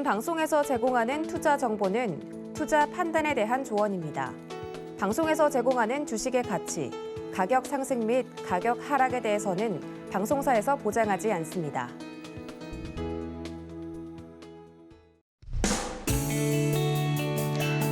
본 방송에서 제공하는 투자 정보는 투자 판단에 대한 조언입니다. 방송에서 제공하는 주식의 가치, 가격 상승 및 가격 하락에 대해서는 방송사에서 보장하지 않습니다.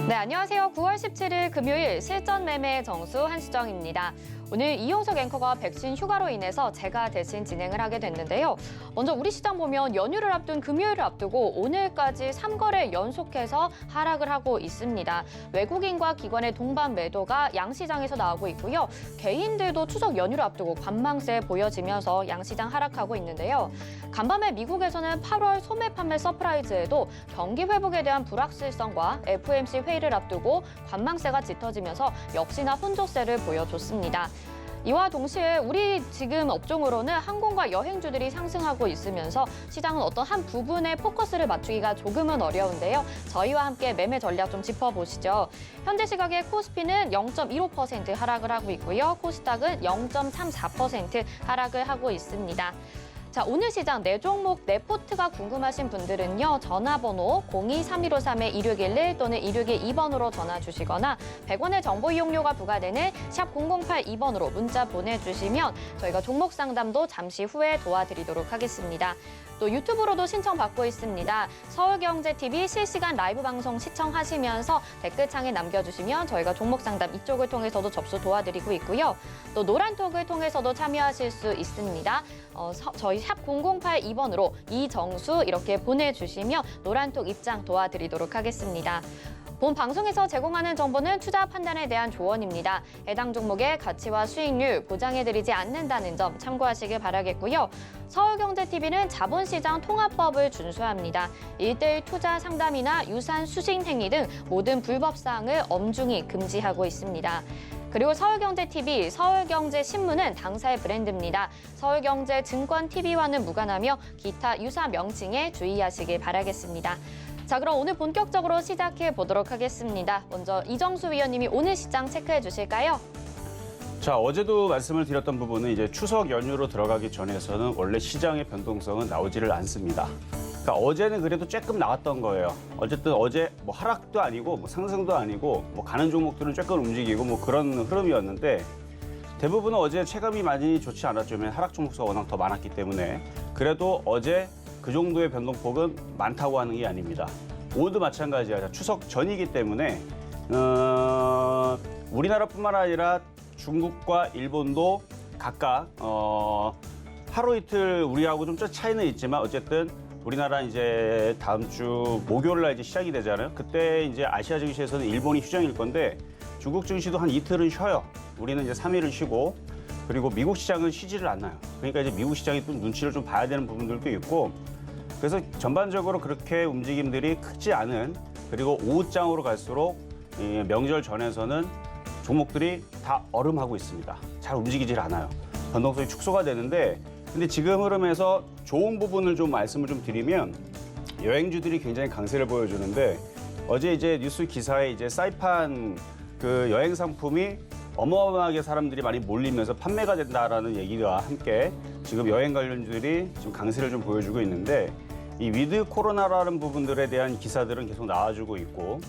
네, 안녕하세요. 9월 17일 금요일 실전 매매의 정수 한수정입니다. 오늘 이용석 앵커가 백신 휴가로 인해서 제가 대신 진행을 하게 됐는데요. 먼저 우리 시장 보면 연휴를 앞둔 금요일을 앞두고 오늘까지 3거래 연속해서 하락을 하고 있습니다. 외국인과 기관의 동반 매도가 양시장에서 나오고 있고요. 개인들도 추석 연휴를 앞두고 관망세 보여지면서 양시장 하락하고 있는데요. 간밤에 미국에서는 8월 소매 판매 서프라이즈에도 경기 회복에 대한 불확실성과 FOMC 회의를 앞두고 관망세가 짙어지면서 역시나 혼조세를 보여줬습니다. 이와 동시에 우리 지금 업종으로는 항공과 여행주들이 상승하고 있으면서 시장은 어떤 한 부분에 포커스를 맞추기가 조금은 어려운데요. 저희와 함께 매매 전략 좀 짚어보시죠. 현재 시각에 코스피는 0.15% 하락을 하고 있고요. 코스닥은 0.34% 하락을 하고 있습니다. 자, 오늘 시장 네 종목 네 포트가 궁금하신 분들은요. 전화번호 02-3153-2611 또는 2612번으로 전화 주시거나 100원의 정보 이용료가 부과되는 샵 0082번으로 문자 보내주시면 저희가 종목 상담도 잠시 후에 도와드리도록 하겠습니다. 또 유튜브로도 신청받고 있습니다. 서울경제TV 실시간 라이브 방송 시청하시면서 댓글창에 남겨주시면 저희가 종목 상담 이쪽을 통해서도 접수 도와드리고 있고요. 또 노란톡을 통해서도 참여하실 수 있습니다. 저희 샵 0082번으로 이정수 이렇게 보내주시면 노란톡 입장 도와드리도록 하겠습니다. 본 방송에서 제공하는 정보는 투자 판단에 대한 조언입니다. 해당 종목의 가치와 수익률 보장해드리지 않는다는 점 참고하시길 바라겠고요. 서울경제TV는 자본시장 통합법을 준수합니다. 1:1 투자 상담이나 유산 수신 행위 등 모든 불법 사항을 엄중히 금지하고 있습니다. 그리고 서울경제TV, 서울경제신문은 당사의 브랜드입니다. 서울경제증권TV와는 무관하며 기타 유사 명칭에 주의하시길 바라겠습니다. 자, 그럼 오늘 본격적으로 시작해 보도록 하겠습니다. 먼저 이정수 위원님이 오늘 시장 체크해 주실까요? 자, 어제도 말씀을 드렸던 부분은 이제 추석 연휴로 들어가기 전에서는 원래 시장의 변동성은 나오지를 않습니다. 그러니까 어제는 그래도 조금 나왔던 거예요. 어쨌든 어제 뭐 하락도 아니고 뭐 상승도 아니고 뭐 가는 종목들은 조금 움직이고 뭐 그런 흐름이었는데 대부분은 어제 체감이 많이 좋지 않았죠. 하락 종목수가 워낙 더 많았기 때문에. 그래도 어제 그 정도의 변동폭은 많다고 하는 게 아닙니다. 오늘도 마찬가지야. 추석 전이기 때문에 우리나라뿐만 아니라 중국과 일본도 각각 하루 이틀 우리하고 좀 차이는 있지만 어쨌든 우리나라 이제 다음 주 목요일 날 이제 시작이 되잖아요. 그때 이제 아시아 증시에서는 일본이 휴장일 건데 중국 증시도 한 이틀은 쉬어요. 우리는 이제 3일을 쉬고 그리고 미국 시장은 쉬지를 않아요. 그러니까 이제 미국 시장이 또 눈치를 좀 봐야 되는 부분들도 있고 그래서 전반적으로 그렇게 움직임들이 크지 않은 그리고 오후장으로 갈수록 명절 전에서는 종목들이 다 얼음하고 있습니다. 잘 움직이질 않아요. 변동성이 축소가 되는데 근데 지금 흐름에서 좋은 부분을 좀 말씀을 좀 드리면 여행주들이 굉장히 강세를 보여주는데 어제 이제 뉴스 기사에 이제 사이판 그 여행 상품이 어마어마하게 사람들이 많이 몰리면서 판매가 된다라는 얘기와 함께 지금 여행 관련주들이 지금 강세를 좀 보여주고 있는데 이 위드 코로나라는 부분들에 대한 기사들은 계속 나와주고 있고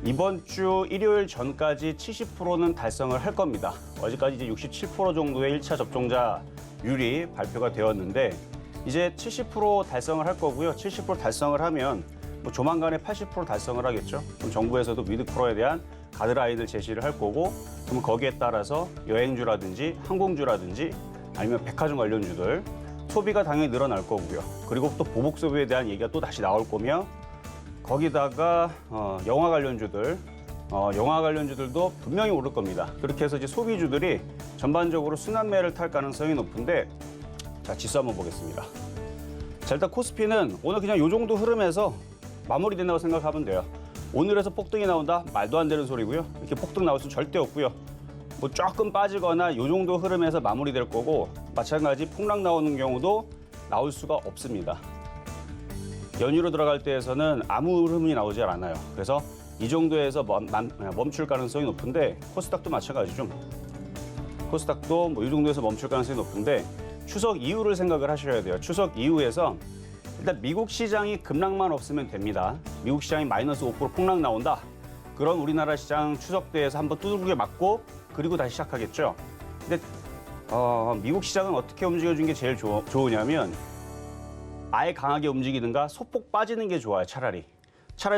이번 주 일요일 전까지 70%는 달성을 할 겁니다. 어제까지 이제 67% 정도의 1차 접종자율이 발표가 되었는데 이제 70% 달성을 할 거고요. 70% 달성을 하면 뭐 조만간에 80% 달성을 하겠죠. 그럼 정부에서도 위드 코로나에 대한 가드라인을 제시를 할 거고 그럼 거기에 따라서 여행주라든지 항공주라든지 아니면 백화점 관련주들 소비가 당연히 늘어날 거고요. 그리고 또 보복 소비에 대한 얘기가 또 다시 나올 거며 거기다가 영화 관련주들도 분명히 오를 겁니다. 그렇게 해서 이제 소비주들이 전반적으로 순환매를 탈 가능성이 높은데 자, 지수 한번 보겠습니다. 자, 일단 코스피는 오늘 그냥 이 정도 흐름에서 마무리된다고 생각하면 돼요. 오늘에서 폭등이 나온다? 말도 안 되는 소리고요. 이렇게 폭등 나올 수 절대 없고요. 뭐 조금 빠지거나 이 정도 흐름에서 마무리될 거고 마찬가지 폭락 나오는 경우도 나올 수가 없습니다. 연휴로 들어갈 때에서는 아무 흐름이 나오지 않아요. 그래서 이 정도에서 멈출 가능성이 높은데 코스닥도 마찬가지죠. 코스닥도 뭐 이 정도에서 멈출 가능성이 높은데 추석 이후를 생각을 하셔야 돼요. 추석 이후에서 일단 미국 시장이 급락만 없으면 됩니다. 미국 시장이 마이너스 5% 폭락 나온다. 그럼 우리나라 시장 추석 때에서 한번 두들기게 맞고 그리고 다시 시작하겠죠. 근데 미국 시장은 어떻게 움직여주는 게 제일 좋으냐면 아예 강하게 움직이든가 소폭 빠지는 게 좋아요. 차라리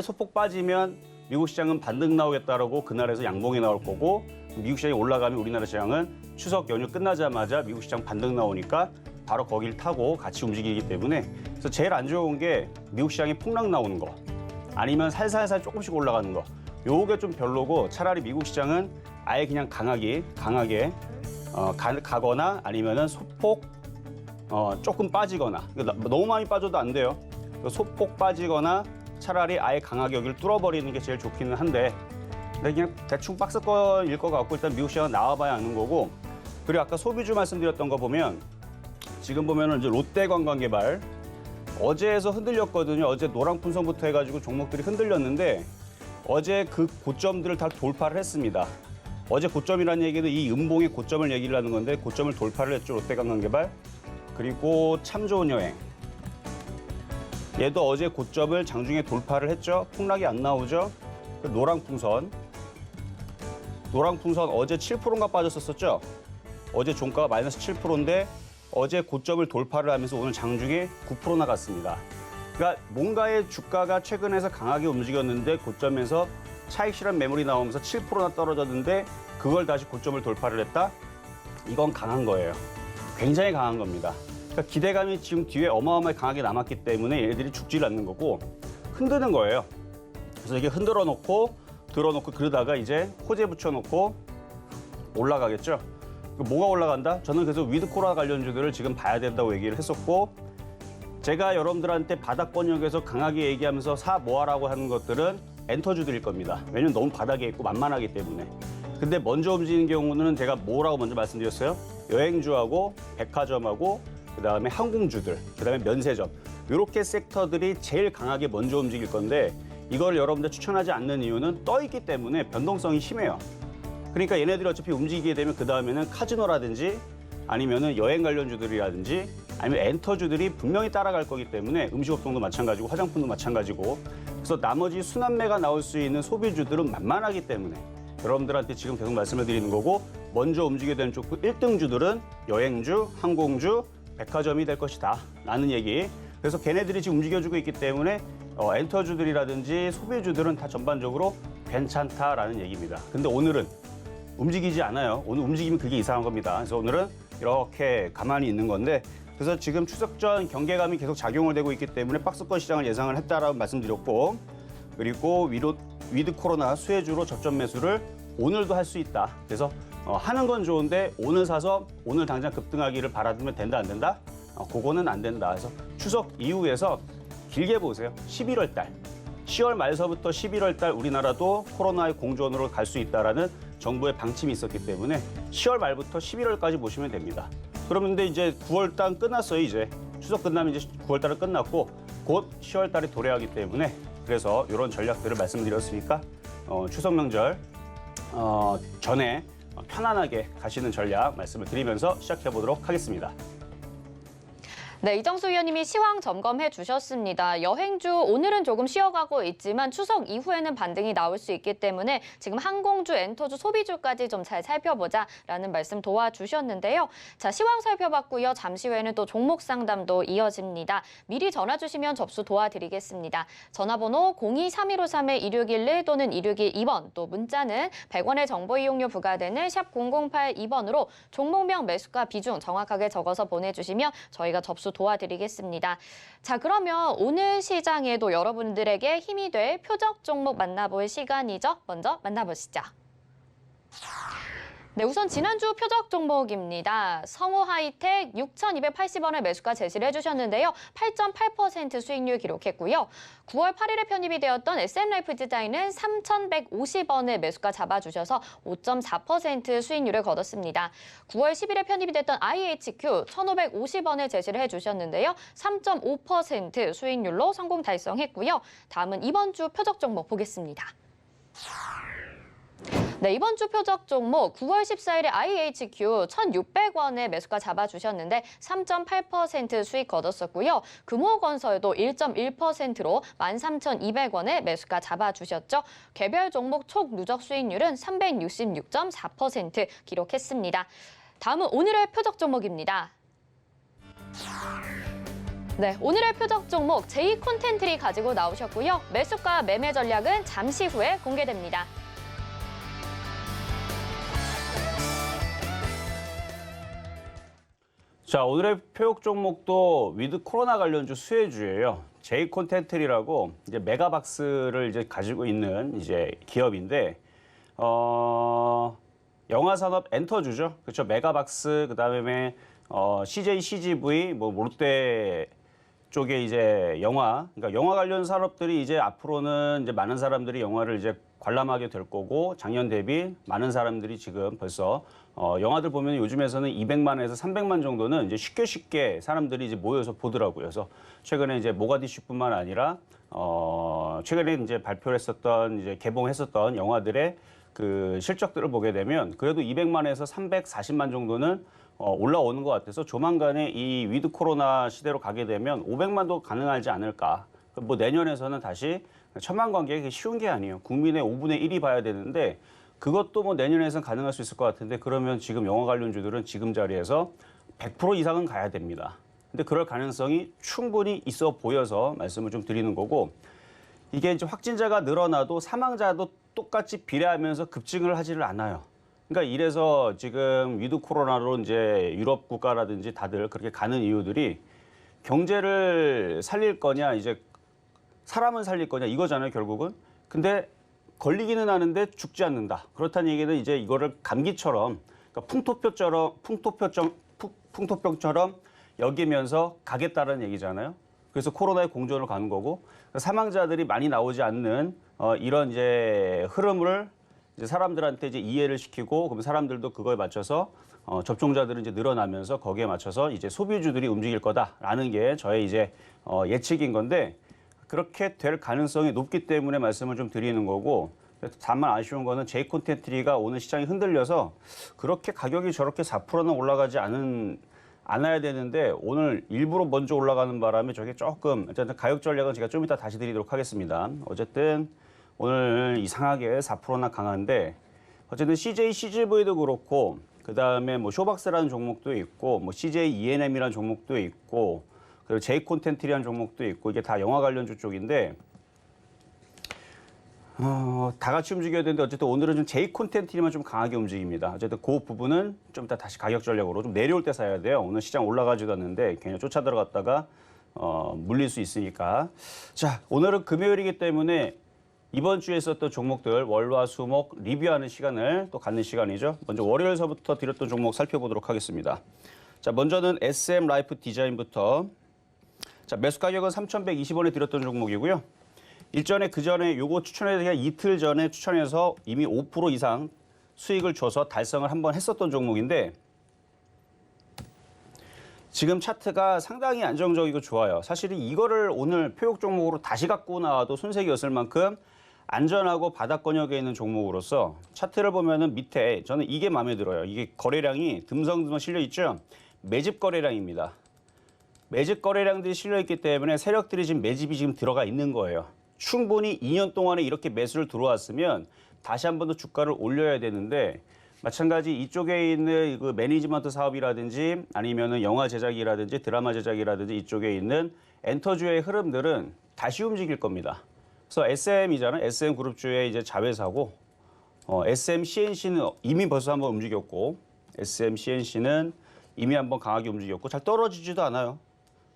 소폭 빠지면 미국 시장은 반등 나오겠다라고 그날에서 양봉이 나올 거고 미국 시장이 올라가면 우리나라 시장은 추석 연휴 끝나자마자 미국 시장 반등 나오니까 바로 거기를 타고 같이 움직이기 때문에 그래서 제일 안 좋은 게 미국 시장이 폭락 나오는 거 아니면 살살살 조금씩 올라가는 거 요게 좀 별로고 차라리 미국 시장은 아예 그냥 강하게 가거나 아니면은 소폭 조금 빠지거나 너무 많이 빠져도 안 돼요. 소폭 빠지거나 차라리 아예 강하게 여기를 뚫어버리는 게 제일 좋기는 한데 근데 그냥 대충 박스권일 것 같고 일단 미국 시장은 나와봐야 아는 거고 그리고 아까 소비주 말씀드렸던 거 보면 지금 보면은 이제 롯데관광개발 어제에서 흔들렸거든요. 어제 노랑풍선부터 해가지고 종목들이 흔들렸는데 어제 그 고점들을 다 돌파를 했습니다. 어제 고점이라는 얘기는 이 음봉의 고점을 얘기를 하는 건데 고점을 돌파를 했죠. 롯데관광개발. 그리고 참 좋은 여행. 얘도 어제 고점을 장중에 돌파를 했죠. 폭락이 안 나오죠. 노랑풍선 어제 7%인가 빠졌었죠. 어제 종가가 마이너스 7%인데 어제 고점을 돌파를 하면서 오늘 장중에 9% 나갔습니다. 그러니까 뭔가의 주가가 최근에서 강하게 움직였는데 고점에서 차익 실현 매물이 나오면서 7%나 떨어졌는데 그걸 다시 고점을 돌파를 했다? 이건 강한 거예요. 굉장히 강한 겁니다. 그러니까 기대감이 지금 뒤에 어마어마하게 강하게 남았기 때문에 얘네들이 죽지를 않는 거고 흔드는 거예요. 그래서 이게 흔들어 놓고 들어놓고 그러다가 이제 호재 붙여놓고 올라가겠죠. 뭐가 올라간다? 저는 그래서 위드 코로나 관련주들을 지금 봐야 된다고 얘기를 했었고 제가 여러분들한테 바닥 번역에서 강하게 얘기하면서 사 모아라고 하는 것들은 엔터주들일 겁니다. 왜냐면 너무 바닥에 있고 만만하기 때문에. 근데 먼저 움직이는 경우는 제가 뭐라고 먼저 말씀드렸어요? 여행주하고 백화점하고 그다음에 항공주들, 그다음에 면세점 이렇게 섹터들이 제일 강하게 먼저 움직일 건데 이걸 여러분들 추천하지 않는 이유는 떠 있기 때문에 변동성이 심해요. 그러니까 얘네들이 어차피 움직이게 되면 그 다음에는 카지노라든지 아니면은 여행 관련주들이라든지 아니면 엔터주들이 분명히 따라갈 거기 때문에 음식업종도 마찬가지고 화장품도 마찬가지고 그래서 나머지 순환매가 나올 수 있는 소비주들은 만만하기 때문에 여러분들한테 지금 계속 말씀을 드리는 거고 먼저 움직여야 되는 쪽 1등주들은 여행주, 항공주, 백화점이 될 것이다 라는 얘기. 그래서 걔네들이 지금 움직여주고 있기 때문에 엔터주들이라든지 소비주들은 다 전반적으로 괜찮다라는 얘기입니다. 근데 오늘은 움직이지 않아요. 오늘 움직이면 그게 이상한 겁니다. 그래서 오늘은 이렇게 가만히 있는 건데 그래서 지금 추석 전 경계감이 계속 작용을 되고 있기 때문에 박스권 시장을 예상을 했다라고 말씀드렸고 그리고 위드 코로나 수혜주로 접전 매수를 오늘도 할 수 있다. 그래서 하는 건 좋은데 오늘 사서 오늘 당장 급등하기를 바라면 된다 안 된다? 그거는 안 된다. 그래서 추석 이후에서 길게 보세요. 11월 달. 10월 말서부터 11월 달 우리나라도 코로나의 공존으로 갈 수 있다라는 정부의 방침이 있었기 때문에 10월 말부터 11월까지 보시면 됩니다. 그러는데 이제 9월 달 끝났어요. 이제 추석 끝나면 이제 9월 달은 끝났고 곧 10월 달이 도래하기 때문에 그래서 이런 전략들을 말씀드렸으니까 추석 명절 전에 편안하게 가시는 전략 말씀을 드리면서 시작해 보도록 하겠습니다. 네, 이정수 위원님이 시황 점검해 주셨습니다. 여행주 오늘은 조금 쉬어가고 있지만 추석 이후에는 반등이 나올 수 있기 때문에 지금 항공주, 엔터주, 소비주까지 좀 잘 살펴보자라는 말씀 도와주셨는데요. 자, 시황 살펴봤고요. 잠시 후에는 또 종목 상담도 이어집니다. 미리 전화 주시면 접수 도와드리겠습니다. 전화번호 023153-2611 또는 2612번, 또 문자는 100원의 정보 이용료 부과되는 샵 0082번으로 종목명, 매수가, 비중 정확하게 적어서 보내주시면 저희가 접수 도와드리겠습니다. 자, 그러면 오늘 시장에도 여러분들에게 힘이 될 표적 종목 만나볼 시간이죠. 먼저 만나보시죠. 네, 우선 지난주 표적 종목입니다. 성우하이텍 6,280원의 매수가 제시를 해주셨는데요. 8.8% 수익률 기록했고요. 9월 8일에 편입이 되었던 SM라이프 디자인은 3,150원의 매수가 잡아주셔서 5.4% 수익률을 거뒀습니다. 9월 10일에 편입이 됐던 IHQ 1,550원에 제시를 해주셨는데요. 3.5% 수익률로 성공 달성했고요. 다음은 이번 주 표적 종목 보겠습니다. 네, 네, 이번 주 표적 종목 9월 14일에 IHQ 1,600원에 매수가 잡아주셨는데 3.8% 수익 거뒀었고요. 금호건설도 1.1%로 13,200원에 매수가 잡아주셨죠. 개별 종목 총 누적 수익률은 366.4% 기록했습니다. 다음은 오늘의 표적 종목입니다. 네, 오늘의 표적 종목 J콘텐트리 가지고 나오셨고요. 매수가 매매 전략은 잠시 후에 공개됩니다. 자, 오늘의 표적 종목도 위드 코로나 관련주 수혜주예요. J콘텐트리라고 이제 메가박스를 이제 가지고 있는 이제 기업인데, 영화 산업 엔터주죠. 그렇죠. 메가박스 그다음에 CJ, CGV, 뭐 롯데 쪽에 이제 그러니까 영화 관련 산업들이 이제 앞으로는 이제 많은 사람들이 영화를 이제 관람하게 될 거고, 작년 대비 많은 사람들이 지금 벌써 영화들 보면 요즘에서는 200만에서 300만 정도는 이제 쉽게 사람들이 이제 모여서 보더라고요. 그래서 최근에 이제 모가디슈뿐만 아니라 최근에 이제 발표를 했었던 이제 개봉했었던 영화들의 그 실적들을 보게 되면 그래도 200만에서 340만 정도는 올라오는 것 같아서 조만간에 이 위드 코로나 시대로 가게 되면 500만도 가능하지 않을까. 뭐 내년에서는 다시 1000만 관객이 쉬운 게 아니에요. 국민의 5분의 1이 봐야 되는데 그것도 뭐 내년에서는 가능할 수 있을 것 같은데, 그러면 지금 영화 관련주들은 지금 자리에서 100% 이상은 가야 됩니다. 근데 그럴 가능성이 충분히 있어 보여서 말씀을 좀 드리는 거고, 이게 이제 확진자가 늘어나도 사망자도 똑같이 비례하면서 급증을 하지를 않아요. 그러니까 이래서 지금 위드 코로나로 이제 유럽 국가라든지 다들 그렇게 가는 이유들이 경제를 살릴 거냐, 이제 사람을 살릴 거냐 이거잖아요, 결국은. 근데 걸리기는 하는데 죽지 않는다. 그렇다는 얘기는 이제 이거를 감기처럼, 그러니까 풍토병처럼 여기면서 가겠다는 얘기잖아요. 그래서 코로나의 공존을 가는 거고, 사망자들이 많이 나오지 않는 이런 이제 흐름을 이제 사람들한테 이제 이해를 시키고, 그럼 사람들도 그거에 맞춰서 접종자들은 이제 늘어나면서 거기에 맞춰서 이제 소비주들이 움직일 거다라는 게 저의 이제 예측인 건데, 그렇게 될 가능성이 높기 때문에 말씀을 좀 드리는 거고, 다만 아쉬운 거는 J콘텐트리가 오늘 시장이 흔들려서 그렇게 가격이 저렇게 4%는 올라가지 않아야 되는데 오늘 일부러 먼저 올라가는 바람에 저게 조금, 어쨌든 가격 전략은 제가 좀 이따 다시 드리도록 하겠습니다. 어쨌든 오늘 이상하게 4%나 강한데, 어쨌든 CJ, CGV도 그렇고, 그 다음에 뭐 쇼박스라는 종목도 있고, 뭐 CJ E&M이라는 종목도 있고, 그리고 J콘텐트리라는 종목도 있고, 이게 다 영화 관련주 쪽인데, 다 같이 움직여야 되는데 어쨌든 오늘은 좀 J콘텐트리만 좀 강하게 움직입니다. 어쨌든 그 부분은 좀 이따 다시 가격 전략으로 좀 내려올 때 사야 돼요. 오늘 시장 올라가지도 않는데 괜히 쫓아 들어갔다가 물릴 수 있으니까. 자, 오늘은 금요일이기 때문에 이번 주에 있었던 종목들 월화수목 리뷰하는 시간을 또 갖는 시간이죠. 먼저 월요일서부터 드렸던 종목 살펴보도록 하겠습니다. 자, 먼저는 SM 라이프 디자인부터. 자, 매수 가격은 3,120원에 드렸던 종목이고요. 일전에 그전에 요거 추천해서 이틀 전에 추천해서 이미 5% 이상 수익을 줘서 달성을 한번 했었던 종목인데, 지금 차트가 상당히 안정적이고 좋아요. 사실은 이거를 오늘 표적 종목으로 다시 갖고 나와도 손색이었을 만큼 안전하고 바닥권역에 있는 종목으로서 차트를 보면은 밑에 저는 이게 마음에 들어요. 이게 거래량이 듬성듬성 실려 있죠. 매집 거래량입니다. 매집 거래량들이 실려 있기 때문에 세력들이 지금 매집이 지금 들어가 있는 거예요. 충분히 2년 동안에 이렇게 매수를 들어왔으면 다시 한 번 더 주가를 올려야 되는데, 마찬가지 이쪽에 있는 그 매니지먼트 사업이라든지 아니면은 영화 제작이라든지 드라마 제작이라든지 이쪽에 있는 엔터주의 흐름들은 다시 움직일 겁니다. 그래서 SM이잖아요. SM 그룹주의 이제 자회사고, SM CNC는 이미 벌써 한번 움직였고, SM CNC는 이미 한번 강하게 움직였고 잘 떨어지지도 않아요.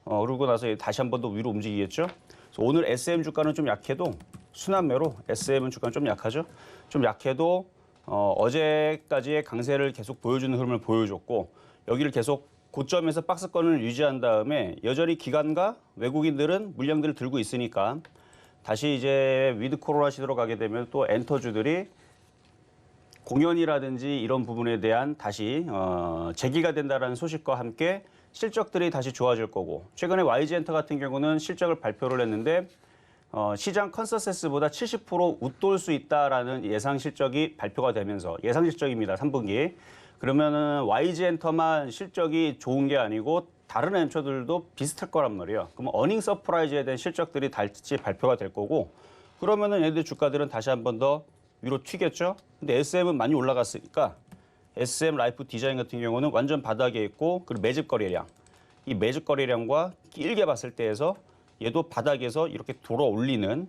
그러고 나서 다시 한 번 더 위로 움직이겠죠. 그래서 오늘 SM 주가는 좀 약해도, 순환매로 SM은 주가는 좀 약하죠. 좀 약해도 어제까지의 강세를 계속 보여주는 흐름을 보여줬고, 여기를 계속 고점에서 박스권을 유지한 다음에 여전히 기관과 외국인들은 물량들을 들고 있으니까 다시 이제 위드 코로나 시대로 가게 되면 또 엔터주들이 공연이라든지 이런 부분에 대한 다시 재기가 된다는 소식과 함께 실적들이 다시 좋아질 거고, 최근에 YG엔터 같은 경우는 실적을 발표를 했는데 시장 컨센서스보다 70% 웃돌 수 있다라는 예상 실적이 발표가 되면서 예상 실적입니다. 3분기. 그러면은 YG 엔터만 실적이 좋은 게 아니고 다른 엔터들도 비슷할 거란 말이에요. 그럼 어닝 서프라이즈에 대한 실적들이 같이 발표가 될 거고 그러면은 얘들 주가들은 다시 한 번 더 위로 튀겠죠. 근데 SM은 많이 올라갔으니까 SM 라이프 디자인 같은 경우는 완전 바닥에 있고 그리고 매집 거래량. 이 매집 거래량과 길게 봤을 때에서 얘도 바닥에서 이렇게 돌아 올리는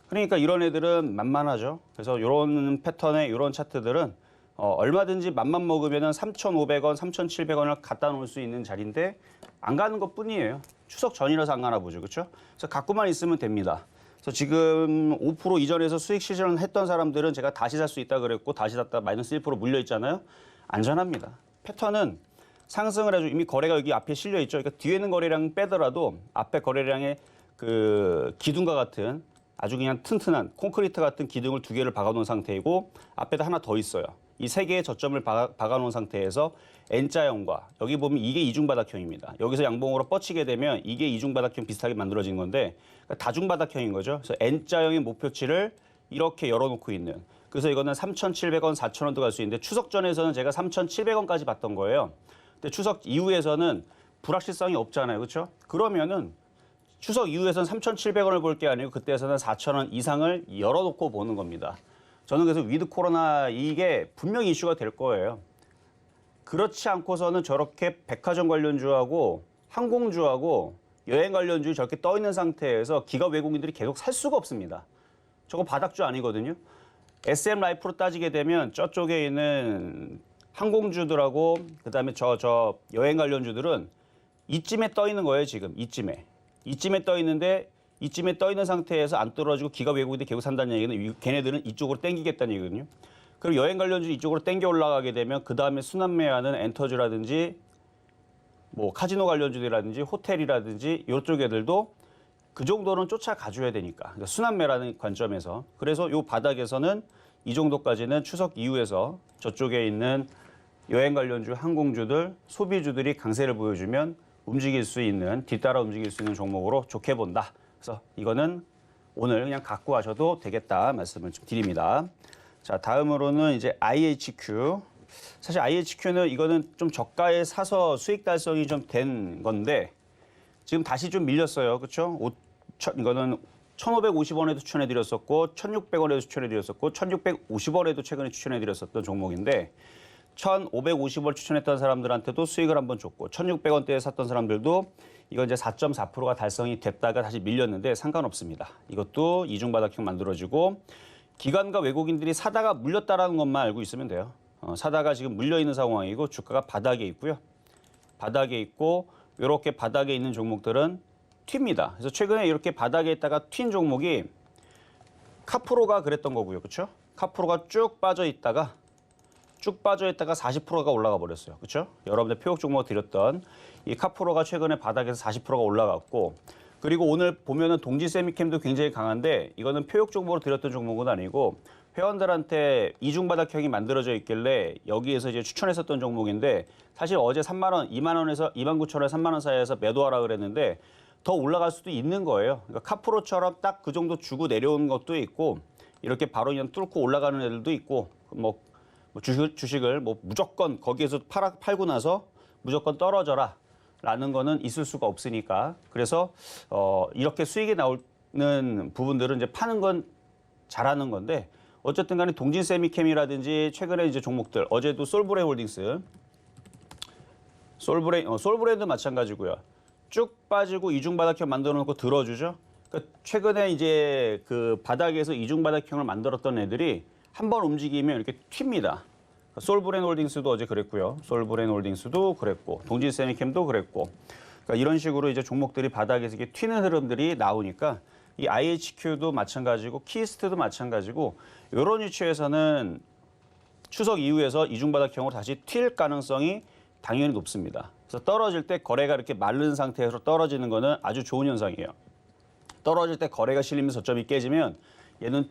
그러니까 이런 애들은 만만하죠. 그래서 이런 패턴의 이런 차트들은 얼마든지 맘만 먹으면 3,500원, 3,700원을 갖다 놓을 수 있는 자리인데 안 가는 것뿐이에요. 추석 전이라서 안 가나 보죠. 그렇죠? 그래서 갖고만 있으면 됩니다. 그래서 지금 5% 이전에서 수익 시전을 했던 사람들은 제가 다시 살 수 있다 그랬고 다시 샀다 마이너스 1% 물려 있잖아요. 안전합니다. 패턴은 상승을 해줘 이미 거래가 여기 앞에 실려 있죠. 그러니까 뒤에 있는 거래량 빼더라도 앞에 거래량의 그 기둥과 같은 아주 그냥 튼튼한 콘크리트 같은 기둥을 2개를 박아놓은 상태이고 앞에다 하나 더 있어요. 이 3개의 저점을 박아놓은 상태에서 N자형과 여기 보면 이게 이중바닥형입니다. 여기서 양봉으로 뻗치게 되면 이게 이중바닥형 비슷하게 만들어진 건데 그러니까 다중바닥형인 거죠. 그래서 N자형의 목표치를 이렇게 열어놓고 있는. 그래서 이거는 3,700원, 4,000원도 갈 수 있는데 추석 전에서는 제가 3,700원까지 봤던 거예요. 근데 추석 이후에서는 불확실성이 없잖아요. 그렇죠? 그러면은 추석 이후에서는 3,700원을 볼 게 아니고 그때에서는 4,000원 이상을 열어놓고 보는 겁니다. 저는 그래서 위드 코로나 이게 분명히 이슈가 될 거예요. 그렇지 않고서는 저렇게 백화점 관련주하고 항공주하고 여행 관련주 저렇게 떠 있는 상태에서 기업 외국인들이 계속 살 수가 없습니다. 저거 바닥주 아니거든요. SM 라이프로 따지게 되면 저쪽에 있는 항공주들하고 그다음에 저 여행 관련주들은 이쯤에 떠 있는 거예요, 지금. 이쯤에 떠 있는데 이쯤에 떠 있는 상태에서 안 떨어지고 기업 외국인들이 계속 산다는 얘기는 걔네들은 이쪽으로 땡기겠다는 얘기거든요. 그리고 여행 관련주 이쪽으로 땡겨 올라가게 되면 그다음에 순환매하는 엔터즈라든지 뭐 카지노 관련주들이라든지 호텔이라든지 이쪽 애들도 그 정도는 쫓아가줘야 되니까. 그러니까 순환매라는 관점에서. 그래서 이 바닥에서는 이 정도까지는 추석 이후에서 저쪽에 있는 여행 관련주, 항공주들, 소비주들이 강세를 보여주면 움직일 수 있는, 뒤따라 움직일 수 있는 종목으로 좋게 본다. 그래서 이거는 오늘 그냥 갖고 가셔도 되겠다 말씀을 좀 드립니다. 자, 다음으로는 이제 IHQ. 사실 IHQ는 이거는 좀 저가에 사서 수익 달성이 좀 된 건데 지금 다시 좀 밀렸어요. 그렇죠? 이거는 1,550원에도 추천해드렸었고 1,600원에도 추천해드렸었고 1,650원에도 최근에 추천해드렸었던 종목인데 1,550원 추천했던 사람들한테도 수익을 한번 줬고 1,600원대에 샀던 사람들도 이거 이제 4.4%가 달성이 됐다가 다시 밀렸는데 상관없습니다. 이것도 이중바닥형 만들어지고 기관과 외국인들이 사다가 물렸다라는 것만 알고 있으면 돼요. 사다가 지금 물려있는 상황이고 주가가 바닥에 있고요. 바닥에 있고 이렇게 바닥에 있는 종목들은 튑니다. 그래서 최근에 이렇게 바닥에 있다가 튄 종목이 카프로가 그랬던 거고요. 그렇죠? 카프로가 쭉 빠져 있다가 40%가 올라가 버렸어요. 그렇죠? 여러분들 표적 종목 드렸던 이 카프로가 최근에 바닥에서 40%가 올라갔고 그리고 오늘 보면은 동지 세미캠도 굉장히 강한데 이거는 표적 종목으로 드렸던 종목은 아니고 회원들한테 이중바닥형이 만들어져 있길래 여기에서 이제 추천했었던 종목인데 사실 어제 3만 원, 2만 원에서 29,000원, 3만 원 사이에서 매도하라 그랬는데 더 올라갈 수도 있는 거예요. 그러니까 카프로처럼 딱 그 정도 주고 내려오는 것도 있고 이렇게 바로 그냥 뚫고 올라가는 애들도 있고 뭐 주식을 뭐 무조건 거기에서 팔고 나서 무조건 떨어져라 라는 거는 있을 수가 없으니까 그래서 이렇게 수익이 나오는 부분들은 이제 파는 건 잘하는 건데 어쨌든 간에 동진 세미캠이라든지 최근에 이제 종목들 어제도 솔브레 홀딩스 솔브레도 마찬가지고요. 쭉 빠지고 이중바닥형 만들어 놓고 들어주죠. 그러니까 최근에 이제 그 바닥에서 이중바닥형을 만들었던 애들이 한번 움직이면 이렇게 튑니다. 솔브레인 홀딩스도 어제 그랬고요. 솔브레인 홀딩스도 그랬고 동진 세미캠도 그랬고 그러니까 이런 식으로 이제 종목들이 바닥에서 이렇게 튀는 흐름들이 나오니까 이 IHQ도 마찬가지고 키스트도 마찬가지고 이런 위치에서는 추석 이후에서 이중바닥형으로 다시 튈 가능성이 당연히 높습니다. 그래서 떨어질 때 거래가 이렇게 마른 상태에서 떨어지는 거는 아주 좋은 현상이에요. 떨어질 때 거래가 실리면서 저점이 깨지면 얘는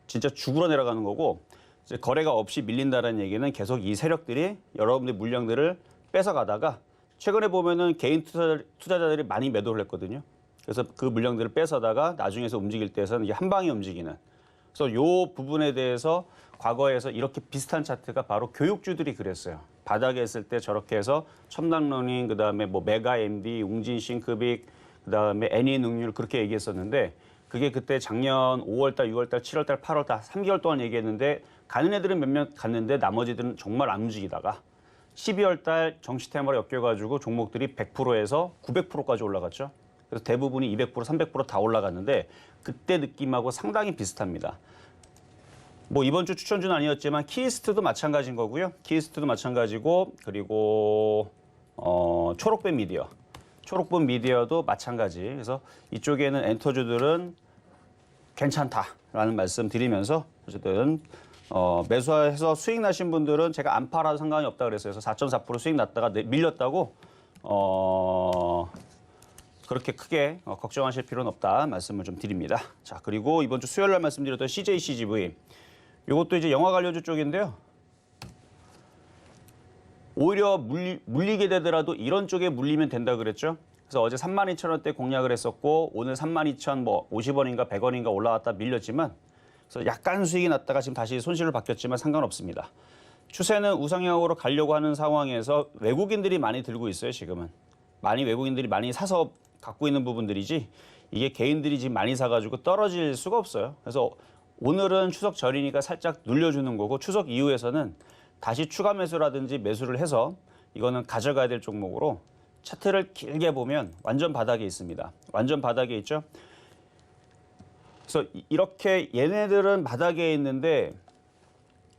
진짜 죽으러 내려가는 거고 이제 거래가 없이 밀린다는 얘기는 계속 이 세력들이 여러분들의 물량들을 뺏어가다가 최근에 보면은 개인 투자자들이 많이 매도를 했거든요. 그래서 그 물량들을 뺏어다가 나중에서 움직일 때에서는 이게 한 방에 움직이는. 그래서 이 부분에 대해서 과거에서 이렇게 비슷한 차트가 바로 교육주들이 그랬어요. 바닥에 있을 때 저렇게 해서 첨단러닝, 그다음에 뭐 메가 MD, 웅진 싱크빅, 그다음에 애니 능률 그렇게 얘기했었는데 그게 그때 작년 5월달, 6월달, 7월달, 8월달 3개월 동안 얘기했는데 가는 애들은 몇몇 갔는데 나머지들은 정말 안 움직이다가 12월달 정시 테마로 엮여가지고 종목들이 100%에서 900%까지 올라갔죠. 그래서 대부분이 200%, 300%다 올라갔는데 그때 느낌하고 상당히 비슷합니다. 뭐 이번 주 추천주는 아니었지만 키스트도 마찬가지인 거고요. 키스트도 마찬가지고 그리고 초록뱀 미디어. 초록뱀 미디어도 마찬가지. 그래서 이쪽에는 엔터주들은 괜찮다라는 말씀 드리면서 어쨌든 매수해서 수익 나신 분들은 제가 안 팔아도 상관이 없다 그랬어요. 그래서 4.4% 수익 났다가 밀렸다고 그렇게 크게 걱정하실 필요는 없다 말씀을 좀 드립니다. 자, 그리고 이번 주 수요일 날 말씀드렸던 CJ CGV. 이것도 이제 영화 관련주 쪽인데요. 오히려 물리게 되더라도 이런 쪽에 물리면 된다 그랬죠. 그래서 어제 32,000원대 공략을 했었고 오늘 32,050원인가 100원인가 올라왔다 밀렸지만 그래서 약간 수익이 났다가 지금 다시 손실을 받겼지만 상관없습니다. 추세는 우상향으로 가려고 하는 상황에서 외국인들이 많이 들고 있어요. 지금은. 외국인들이 많이 사서 갖고 있는 부분들이지 이게 개인들이 지금 많이 사가지고 떨어질 수가 없어요. 그래서 오늘은 추석 전이니까 살짝 눌려주는 거고 추석 이후에서는 다시 추가 매수라든지 매수를 해서 이거는 가져가야 될 종목으로 차트를 길게 보면 완전 바닥에 있습니다. 완전 바닥에 있죠. 그래서 이렇게 얘네들은 바닥에 있는데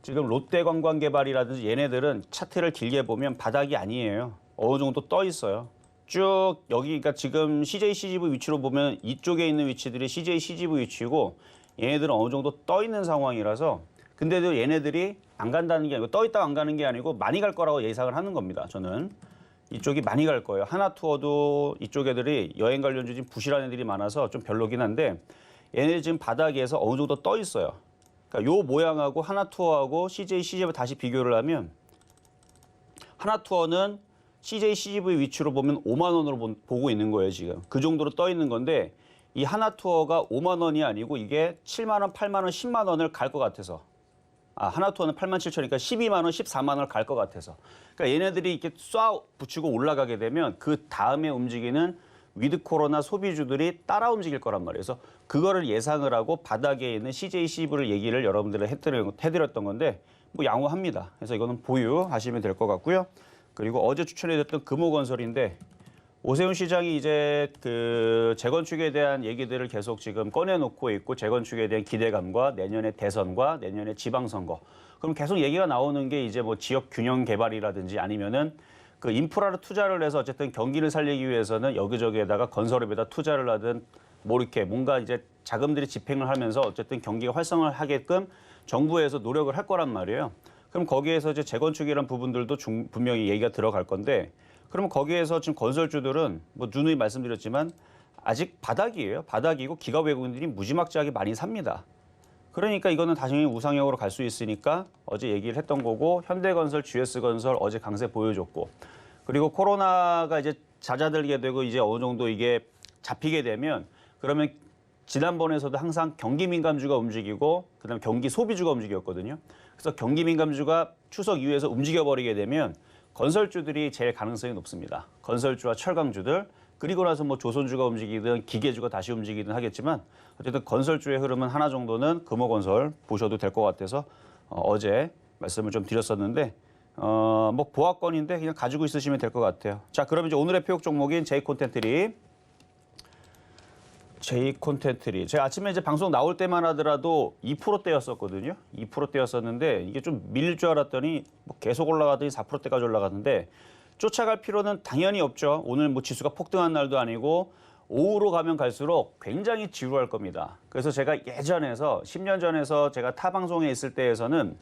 지금 롯데관광개발이라든지 얘네들은 차트를 길게 보면 바닥이 아니에요. 어느 정도 떠 있어요. 쭉 여기가 지금 CJ CGV 위치로 보면 이쪽에 있는 위치들이 CJ CGV 위치고 얘네들은 어느 정도 떠 있는 상황이라서 근데도 얘네들이 안 간다는 게 아니고 떠 있다가 안 가는 게 아니고 많이 갈 거라고 예상을 하는 겁니다. 저는 이쪽이 많이 갈 거예요. 하나투어도 이쪽 애들이 여행 관련주 지금 부실한 애들이 많아서 좀 별로긴 한데 얘네 지금 바닥에서 어느 정도 떠 있어요. 그러니까 요 모양하고 하나투어하고 CJ CGV 다시 비교를 하면 하나투어는 CJ CGV 위치로 보면 5만 원으로 보고 있는 거예요. 지금 그 정도로 떠 있는 건데 이 하나투어가 5만 원이 아니고 이게 7만 원, 8만 원, 10만 원을 갈 것 같아서 하나투어는 8만 7천이니까 12만 원, 14만 원을 갈 것 같아서 그러니까 얘네들이 이렇게 쏴 붙이고 올라가게 되면 그 다음에 움직이는 위드 코로나 소비주들이 따라 움직일 거란 말이에요. 그래서 그거를 예상을 하고 바닥에 있는 CJ CGV를 얘기를 여러분들을 해드렸던 건데 뭐 양호합니다. 그래서 이거는 보유하시면 될 것 같고요. 그리고 어제 추천해드렸던 금호건설인데 오세훈 시장이 이제 그 재건축에 대한 얘기들을 계속 지금 꺼내놓고 있고 재건축에 대한 기대감과 내년의 대선과 내년의 지방선거. 그럼 계속 얘기가 나오는 게 이제 뭐 지역 균형 개발이라든지 아니면은 그 인프라를 투자를 해서 어쨌든 경기를 살리기 위해서는 여기저기에다가 건설업에다 투자를 하든 뭐 이렇게 뭔가 이제 자금들이 집행을 하면서 어쨌든 경기가 활성화를 하게끔 정부에서 노력을 할 거란 말이에요. 그럼 거기에서 이제 재건축이라는 부분들도 분명히 얘기가 들어갈 건데 그러면 거기에서 지금 건설주들은 뭐 누누이 말씀드렸지만 아직 바닥이에요. 바닥이고 기업 외국인들이 무지막지하게 많이 삽니다. 그러니까 이거는 다시 우상향으로 갈 수 있으니까 어제 얘기를 했던 거고 현대건설, GS건설 어제 강세 보여줬고 그리고 코로나가 이제 잦아들게 되고 이제 어느 정도 이게 잡히게 되면 그러면 지난번에서도 항상 경기 민감주가 움직이고 그다음에 경기 소비주가 움직였거든요. 그래서 경기 민감주가 추석 이후에서 움직여버리게 되면 건설주들이 제일 가능성이 높습니다. 건설주와 철강주들 그리고 나서 뭐 조선주가 움직이든 기계주가 다시 움직이든 하겠지만 어쨌든 건설주의 흐름은 하나 정도는 금호건설 보셔도 될 것 같아서 어제 말씀을 좀 드렸었는데 뭐 보합권인데 그냥 가지고 있으시면 될 것 같아요. 자, 그럼 이제 오늘의 표육 종목인 J콘텐트리. 제가 아침에 이제 방송 나올 때만 하더라도 2%대였었거든요. 2%대였었는데 이게 좀 밀릴 줄 알았더니 뭐 계속 올라가더니 4%대까지 올라갔는데 쫓아갈 필요는 당연히 없죠. 오늘 뭐 지수가 폭등한 날도 아니고 오후로 가면 갈수록 굉장히 지루할 겁니다. 그래서 제가 예전에서 10년 전에서 제가 타 방송에 있을 때에서는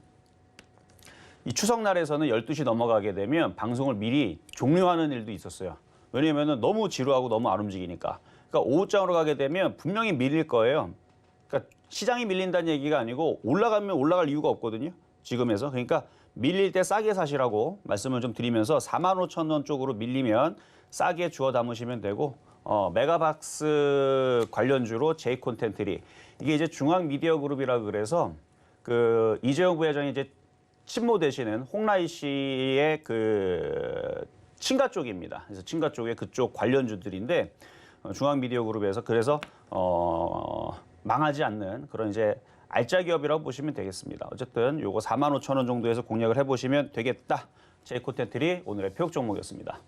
이 추석날에서는 12시 넘어가게 되면 방송을 미리 종료하는 일도 있었어요. 왜냐하면 너무 지루하고 너무 안 움직이니까. 그러니까 오후장으로 가게 되면 분명히 밀릴 거예요. 그러니까 시장이 밀린다는 얘기가 아니고 올라가면 올라갈 이유가 없거든요. 지금에서. 그러니까 밀릴 때 싸게 사시라고 말씀을 좀 드리면서 45,000원 쪽으로 밀리면 싸게 주워 담으시면 되고 메가박스 관련주로 제이콘텐트리 이게 이제 중앙미디어그룹이라 그래서 그 이재용 부회장이 이제 친모 되시는 홍라희 씨의 그 친가 쪽입니다. 그래서 친가 쪽에 그쪽 관련주들인데 중앙미디어그룹에서 그래서 망하지 않는 그런 이제 알짜 기업이라고 보시면 되겠습니다. 어쨌든 요거 45,000원 정도에서 공략을 해보시면 되겠다. 제이콘텐트리 오늘의 표적 종목이었습니다.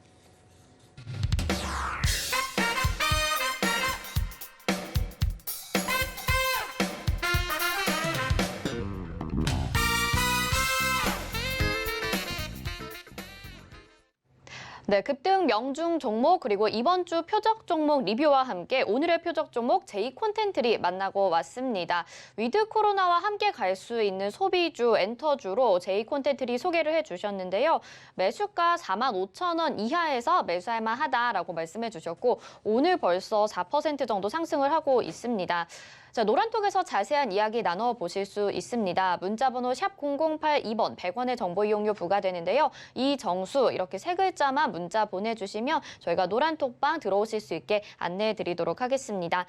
네, 급등 명중 종목 그리고 이번 주 표적 종목 리뷰와 함께 오늘의 표적 종목 제이콘텐트리 만나고 왔습니다. 위드 코로나와 함께 갈 수 있는 소비주, 엔터주로 제이콘텐트리 소개를 해주셨는데요. 매수가 45,000원 이하에서 매수할 만하다라고 말씀해 주셨고 오늘 벌써 4% 정도 상승을 하고 있습니다. 자, 노란톡에서 자세한 이야기 나눠보실 수 있습니다. 문자번호 샵 0082번 100원의 정보 이용료 부과되는데요. 이 정수 이렇게 세 글자만 문자 보내주시면 저희가 노란톡방 들어오실 수 있게 안내해드리도록 하겠습니다.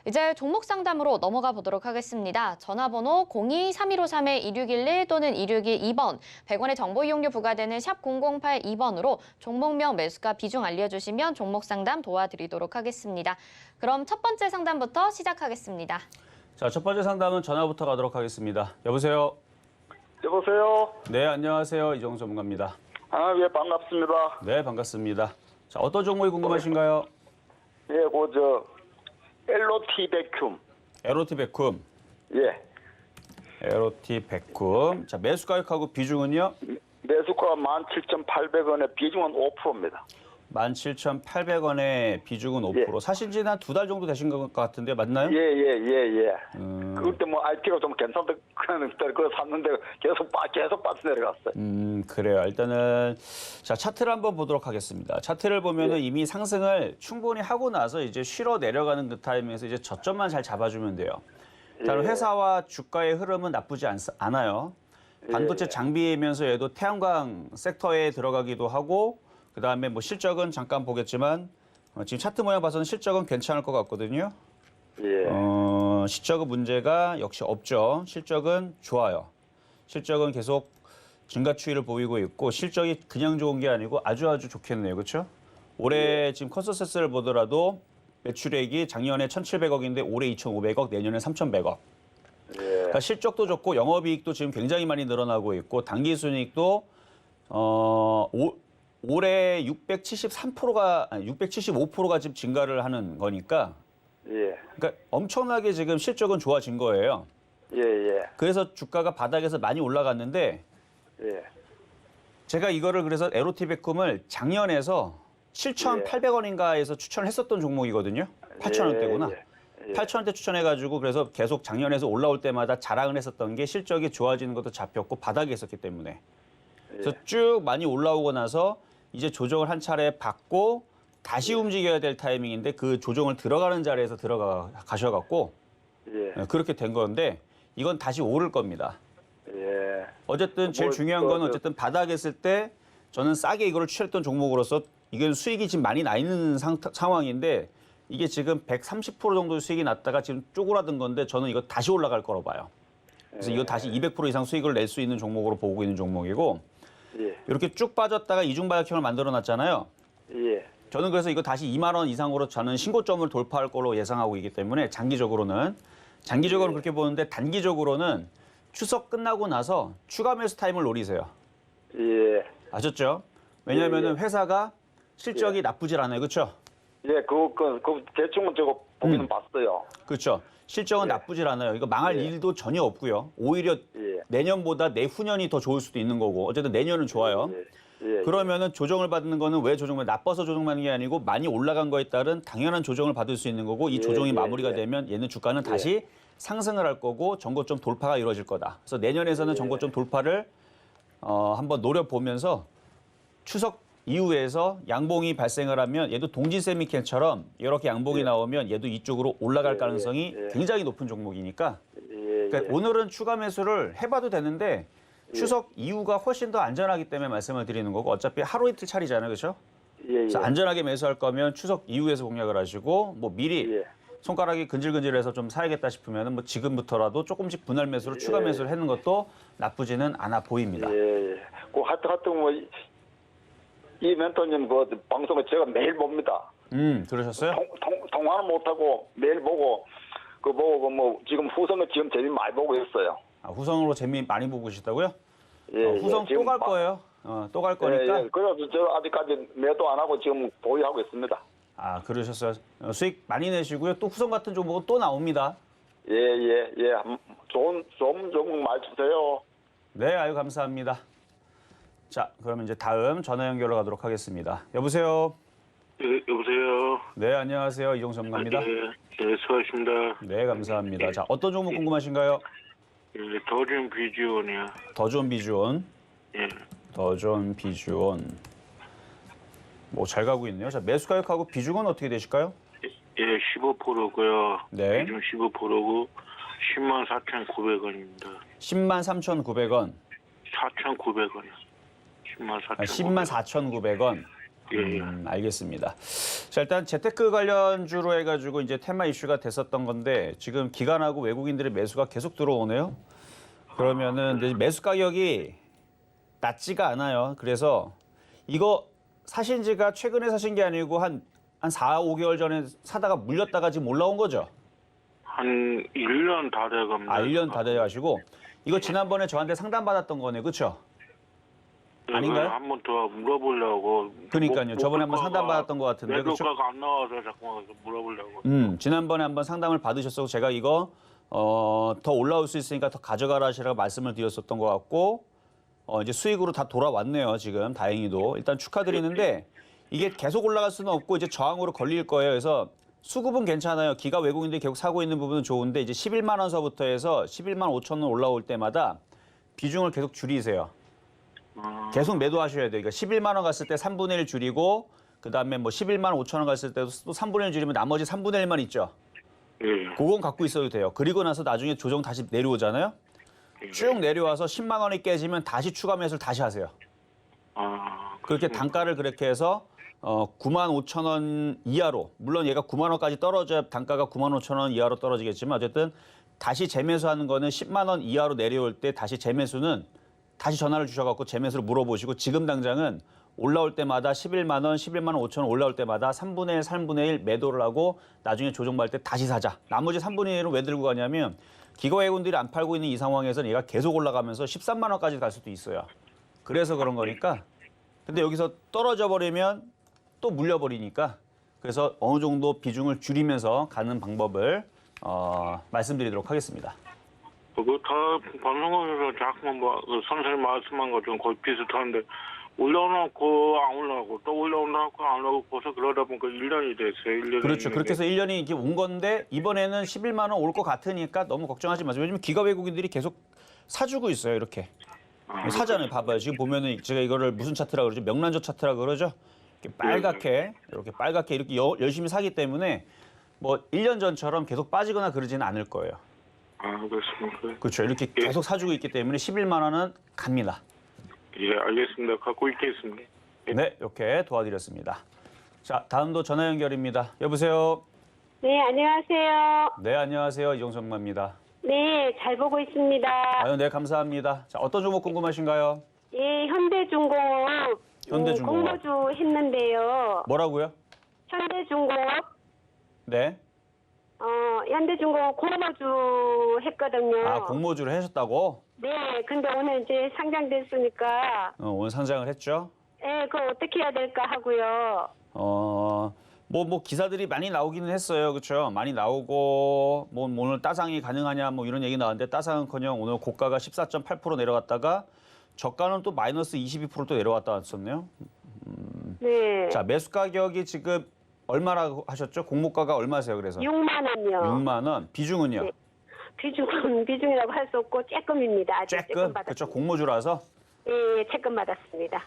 이제 종목 상담으로 넘어가 보도록 하겠습니다. 전화번호 02-3153-2611 또는 2612번, 100원의 정보 이용료 부과되는 샵 0082번으로 종목명 매수가 비중 알려주시면 종목 상담 도와드리도록 하겠습니다. 그럼 첫 번째 상담부터 시작하겠습니다. 자, 첫 번째 상담은 전화부터 가도록 하겠습니다. 여보세요? 여보세요? 네, 안녕하세요. 이정수 전문가입니다. 아, 예, 반갑습니다. 네, 반갑습니다. 자, 어떤 종목이 궁금하신가요? 예, LOT 백큐ම්. LOT 백쿰. 예. LOT 백쿰. 자, 매수 가격하고 비중은요? 매수가 17,800원에 비중은 5%입니다. 17,800원에 비중은 5%. 예. 사신 지는 한 2달 정도 되신 것 같은데 맞나요? 예. 그때 뭐 IP가 좀 괜찮다 그거 샀는데 계속 빠져내려갔어요. 그래요. 일단은 자, 차트를 한번 보도록 하겠습니다. 차트를 보면은 이미 상승을 충분히 하고 나서 이제 쉬러 내려가는 그 타임에서 이제 저점만 잘 잡아주면 돼요. 일단 회사와 주가의 흐름은 나쁘지 않아요. 반도체 장비이면서 얘도 태양광 섹터에 들어가기도 하고 그다음에 뭐 실적은 잠깐 보겠지만 지금 차트 모양 봐서는 실적은 괜찮을 것 같거든요. 예. 실적은 문제가 역시 없죠. 실적은 좋아요. 실적은 계속 증가 추이를 보이고 있고 실적이 그냥 좋은 게 아니고 아주 좋겠네요. 그렇죠? 올해 지금 컨센서스를 보더라도 매출액이 작년에 1,700억인데 올해 2,500억, 내년에 3,100억. 그러니까 실적도 좋고 영업이익도 지금 굉장히 많이 늘어나고 있고 당기순이익도 올해 675%가 지금 증가를 하는 거니까 예. 그러니까 엄청나게 지금 실적은 좋아진 거예요. 예. 그래서 주가가 바닥에서 많이 올라갔는데 예. 제가 이거를 그래서 LOT 백쿰을 작년에서 7,800원인가에서 추천을 했었던 종목이거든요. 8,000원대구나. 8,000원대 추천해가지고 그래서 계속 작년에서 올라올 때마다 자랑을 했었던 게 실적이 좋아지는 것도 잡혔고 바닥에 있었기 때문에. 그래서 쭉 많이 올라오고 나서 이제 조정을 한 차례 받고 다시 움직여야 될 타이밍인데 그 조정을 들어가는 자리에서 가셔갖고 그렇게 된 건데 이건 다시 오를 겁니다. 예. 어쨌든 제일 중요한 건 어쨌든 바닥에 있을 때 저는 싸게 이거를 취했던 종목으로서 이건 수익이 지금 많이 나 있는 상황인데 이게 지금 130% 정도 수익이 났다가 지금 쪼그라든 건데 저는 이거 다시 올라갈 거로 봐요. 그래서 이거 다시 200% 이상 수익을 낼 수 있는 종목으로 보고 있는 종목이고 이렇게 쭉 빠졌다가 이중바닥형을 만들어 놨잖아요. 예. 저는 그래서 이거 다시 2만 원 이상으로 저는 신고점을 돌파할 걸로 예상하고 있기 때문에 장기적으로는 그렇게 보는데 단기적으로는 추석 끝나고 나서 추가 매수 타임을 노리세요. 예. 아셨죠? 왜냐하면 회사가 실적이 나쁘질 않아요. 그렇죠? 예, 그 대충은 저거 보기는 봤어요. 그렇죠. 실적은 나쁘질 않아요. 이거 망할 일도 전혀 없고요. 오히려 내년보다 내후년이 더 좋을 수도 있는 거고 어쨌든 내년은 좋아요. 그러면은 조정을 받는 거는 왜 조정을 나빠서 조정받는 게 아니고 많이 올라간 거에 따른 당연한 조정을 받을 수 있는 거고 이 조정이 마무리가 되면 얘는 주가는 다시 상승을 할 거고 전고점 돌파가 이루어질 거다. 그래서 내년에서는 전고점 돌파를 한번 노려보면서 추석 이후에서 양봉이 발생을 하면 얘도 동진세미캔처럼 이렇게 양봉이 나오면 얘도 이쪽으로 올라갈 가능성이 굉장히 높은 종목이니까 그러니까 오늘은 추가 매수를 해봐도 되는데 추석 이후가 훨씬 더 안전하기 때문에 말씀을 드리는 거고 어차피 하루 이틀 차리잖아요. 그렇죠? 예, 예. 그래서 안전하게 매수할 거면 추석 이후에서 공략을 하시고 뭐 미리 예. 손가락이 근질근질해서 좀 사야겠다 싶으면 뭐 지금부터라도 조금씩 분할 매수로 추가 매수를 하는 것도 나쁘지는 않아 보입니다. 예, 예. 그 하여튼 뭐 이 멘토님 그 방송을 제가 매일 봅니다. 그러셨어요? 통화는 못하고 매일 보고 그 보고 뭐 지금 후성을 지금 재미 많이 보고 있어요. 아, 후성으로 재미 많이 보고 계시다고요? 예, 후성 예, 또 갈 지금 거예요. 또 갈 거니까. 예, 예. 그래서 저 아직까지 매도 안 하고 지금 보유하고 있습니다. 아, 그러셨어요. 수익 많이 내시고요. 또 후성 같은 종목은 또 나옵니다. 예, 예, 예. 좋은 종목 말 주세요. 네, 아유 감사합니다. 자, 그러면 이제 다음 전화 연결로 가도록 하겠습니다. 여보세요. 네, 여보세요. 네, 안녕하세요. 이종섭 전문가입니다. 네, 수고하십니다. 네, 감사합니다. 자, 어떤 종목 궁금하신가요? 예, 더준 비지원이요. 더 좋은 비주온. 예, 더 좋은 비주온. 뭐 잘 가고 있네요. 자, 매수 가격하고 비중은 어떻게 되실까요? 예, 15%고요. 네. 비중 15%고 104,900원입니다. 103,900원. 4,900원이요. 104,900원. 104,900원. 예, 예. 알겠습니다. 자, 일단 재테크 관련주로 해가지고 이제 테마 이슈가 됐었던 건데 지금 기관하고 외국인들의 매수가 계속 들어오네요. 그러면은 이제 매수 가격이 낮지가 않아요. 그래서 이거 사신 지가 최근에 사신 게 아니고 한 4, 5개월 전에 사다가 물렸다가 지금 올라온 거죠? 한 1년 다 돼갑니다. 아, 1년 다 돼가시고 이거 지난번에 저한테 상담받았던 거네, 그렇죠? 아닌가요? 한 번 더 물어보려고. 그러니까요. 저번에 한번 상담받았던 것 같은데, 그렇죠? 매도가가 안 나와서 자꾸 물어보려고. 지난번에 한번 상담을 받으셨고 제가 이거 더 올라올 수 있으니까 더 가져가라 하시라고 말씀을 드렸었던 것 같고 이제 수익으로 다 돌아왔네요. 지금 다행히도 일단 축하드리는데 이게 계속 올라갈 수는 없고 이제 저항으로 걸릴 거예요. 그래서 수급은 괜찮아요. 기가 외국인들이 계속 사고 있는 부분은 좋은데 이제 11만 원서부터 해서 11만 5천 원 올라올 때마다 비중을 계속 줄이세요. 계속 매도하셔야 돼요. 그러니까 11만 원 갔을 때 3분의 1 줄이고 그다음에 뭐 11만 5천 원 갔을 때도 또 3분의 1 줄이면 나머지 3분의 1만 있죠. 예. 그건 갖고 있어도 돼요. 그리고 나서 나중에 조정 다시 내려오잖아요. 쭉 내려와서 10만 원이 깨지면 다시 추가 매수를 다시 하세요. 그렇게 단가를 그렇게 해서 9만 5천 원 이하로 물론 얘가 9만 원까지 떨어져야 단가가 9만 5천 원 이하로 떨어지겠지만 어쨌든 다시 재매수하는 거는 10만 원 이하로 내려올 때 다시 재매수는 다시 전화를 주셔갖고 재매수를 물어보시고 지금 당장은 올라올 때마다 11만 원, 11만 5천 원 올라올 때마다 3분의 1, 3분의 1 매도를 하고 나중에 조정받을 때 다시 사자. 나머지 3분의 1은 왜 들고 가냐면 기관외국인들이 안 팔고 있는 이 상황에서는 얘가 계속 올라가면서 13만 원까지 갈 수도 있어요. 그래서 그런 거니까. 근데 여기서 떨어져 버리면 또 물려버리니까 그래서 어느 정도 비중을 줄이면서 가는 방법을 말씀드리도록 하겠습니다. 그거 다 방송에서 자꾸 뭐 선생님 말씀한 것좀 거의 비슷한데 올려놓고 안 올라오고 또 올려놓고 안 올라오고 벌써 그러다 보니까 1년이 됐어요. 1년이 그렇죠. 그렇게 해서 1년이 이렇게 온 건데 이번에는 11만 원 올 것 같으니까 너무 걱정하지 마세요. 왜냐면 기가 외국인들이 계속 사주고 있어요. 이렇게. 사잖아요. 봐봐요. 지금 보면은 제가 이거를 무슨 차트라고 그러죠? 명란젓 차트라고 그러죠? 이렇게 빨갛게 이렇게 열심히 사기 때문에 뭐 1년 전처럼 계속 빠지거나 그러지는 않을 거예요. 그렇습니까? 그렇죠. 이렇게 계속 사주고 있기 때문에 11만 원은 갑니다. 예, 알겠습니다. 갖고 있겠습니다. 네, 이렇게 도와드렸습니다. 자, 다음도 전화 연결입니다. 여보세요. 네, 안녕하세요. 네, 안녕하세요. 이종섭 전문가입니다. 네, 잘 보고 있습니다. 아유, 네, 감사합니다. 자, 어떤 종목 궁금하신가요? 예, 현대중공업. 현대중공업. 공모주 했는데요. 뭐라고요? 현대중공업. 네. 현대중공업 공모주 했거든요. 아, 공모주를 하셨다고? 네, 근데 오늘 이제 상장됐으니까, 오늘 상장을 했죠. 예, 그거 어떻게 해야 될까 하고요. 뭐 기사들이 많이 나오기는 했어요. 그렇죠? 많이 나오고 뭐 오늘 따상이 가능하냐 뭐 이런 얘기 나왔는데 따상은커녕 오늘 고가가 14.8% 내려갔다가 저가는 또 마이너스 22%또 내려갔다 왔었네요. 네. 자, 매수 가격이 지금 얼마라고 하셨죠? 공모가가 얼마세요? 그래서 6만 원이요. 6만 원. 비중은요? 네. 비중이라고 할 수 없고 쬐끔입니다. 아주 쬐끔? 받았습니다. 그렇죠. 공모주라서. 예, 채권 받았습니다.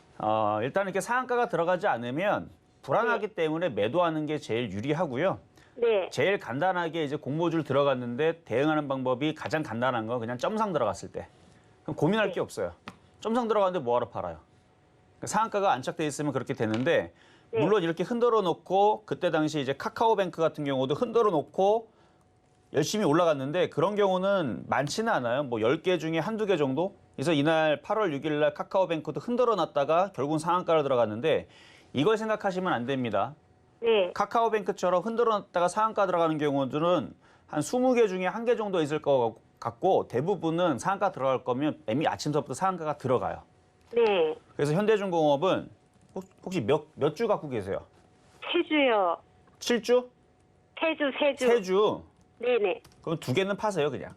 일단 이렇게 상한가가 들어가지 않으면 불안하기 때문에 매도하는 게 제일 유리하고요. 네. 제일 간단하게 이제 공모주를 들어갔는데 대응하는 방법이 가장 간단한 건 그냥 점상 들어갔을 때. 그럼 고민할 게 없어요. 점상 들어갔는데 뭐하러 팔아요? 상한가가 안착돼 있으면 그렇게 되는데 네. 물론 이렇게 흔들어 놓고 그때 당시 이제 카카오뱅크 같은 경우도 흔들어 놓고 열심히 올라갔는데 그런 경우는 많지는 않아요. 뭐 10개 중에 한두 개 정도? 그래서 이날 8월 6일 날 카카오뱅크도 흔들어 놨다가 결국은 상한가로 들어갔는데 이걸 생각하시면 안 됩니다. 네. 카카오뱅크처럼 흔들어 놨다가 상한가 들어가는 경우들은 한 20개 중에 1개 정도 있을 것 같고 대부분은 상한가 들어갈 거면 이미 아침서부터 상한가가 들어가요. 네. 그래서 현대중공업은 혹시 몇 주 갖고 계세요? 세주요. 7주? 세주. 3주? 네네. 그럼 2개는 파세요, 그냥.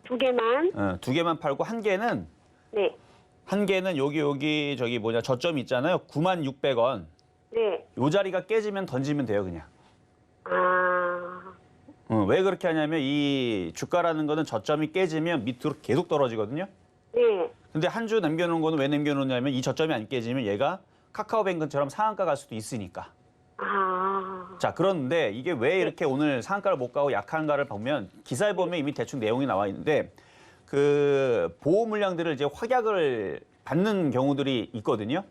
2개만. 2개만 팔고 한 개는 네. 저기 뭐냐 저점이 있잖아요. 96,600원. 네. 요 자리가 깨지면 던지면 돼요, 그냥. 아. 왜 그렇게 하냐면 이 주가라는 거는 저점이 깨지면 밑으로 계속 떨어지거든요. 네. 근데 한 주 남겨놓은 거는 왜 남겨놓냐면 이 저점이 안 깨지면 얘가 카카오뱅크처럼 상한가 갈 수도 있으니까. 아. 자, 그런데 이게 왜 이렇게 오늘 상한가를 못 가고 약한가를 보면 기사에 보면 이미 대충 내용이 나와 있는데 그 보호 물량들을 이제 확약을 받는 경우들이 있거든요.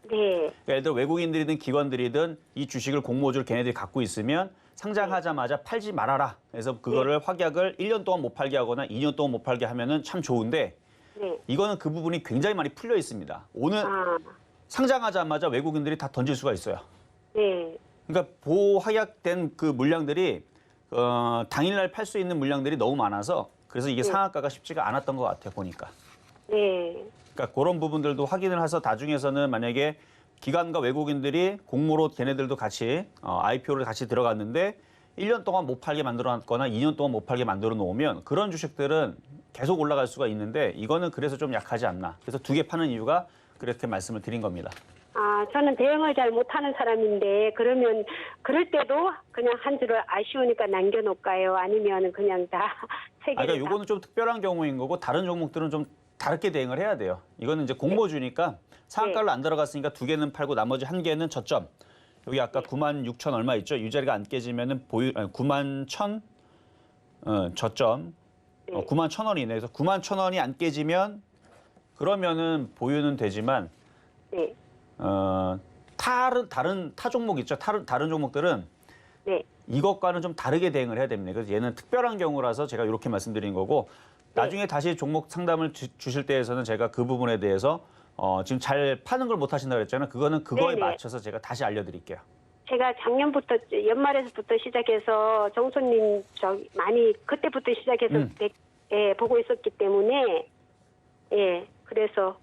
네. 그러니까 예를 들어 외국인들이든 기관들이든 이 주식을 공모주를 걔네들이 갖고 있으면 상장하자마자 팔지 말아라. 그래서 그거를 확약을 1년 동안 못 팔게 하거나 2년 동안 못 팔게 하면은 참 좋은데 네. 이거는 그 부분이 굉장히 많이 풀려 있습니다. 오늘 아. 상장하자마자 외국인들이 다 던질 수가 있어요. 네. 그러니까 보호하약된 그 물량들이 당일날 팔 수 있는 물량들이 너무 많아서 그래서 이게 상한가가 쉽지가 않았던 것 같아요, 보니까. 네. 그러니까 그런 부분들도 확인을 해서 나중에서는 만약에 기관과 외국인들이 공모로 걔네들도 같이 IPO를 같이 들어갔는데 1년 동안 못 팔게 만들어 놨거나 2년 동안 못 팔게 만들어 놓으면 그런 주식들은 계속 올라갈 수가 있는데 이거는 그래서 좀 약하지 않나. 그래서 2개 파는 이유가 그렇게 말씀을 드린 겁니다. 아, 저는 대응을 잘 못하는 사람인데 그러면 그럴 때도 그냥 한 주를 아쉬우니까 남겨놓을까요? 아니면 그냥 다 세 개를 그러니까 요거는 좀 특별한 경우인 거고 다른 종목들은 좀 다르게 대응을 해야 돼요. 이거는 이제 공모주니까 상한가로 안 들어갔으니까 2개는 팔고 나머지 1개는 저점. 여기 아까 96,000 얼마 있죠? 이 자리가 안 깨지면은 91,000 저점. 91,000원이네. 그래서 91,000원이 안 깨지면 그러면은 보유는 되지만 네. 다른 타 종목 있죠. 다른 종목들은 네. 이것과는 좀 다르게 대응을 해야 됩니다. 그래서 얘는 특별한 경우라서 제가 이렇게 말씀드린 거고 나중에 다시 종목 상담을 주실 때에서는 제가 그 부분에 대해서 지금 잘 파는 걸 못 하신다고 그랬잖아요. 그거는 그거에 네네. 맞춰서 제가 다시 알려드릴게요. 제가 작년부터 연말에서부터 시작해서 정소님 많이 그때부터 시작해서 예, 보고 있었기 때문에 예, 그래서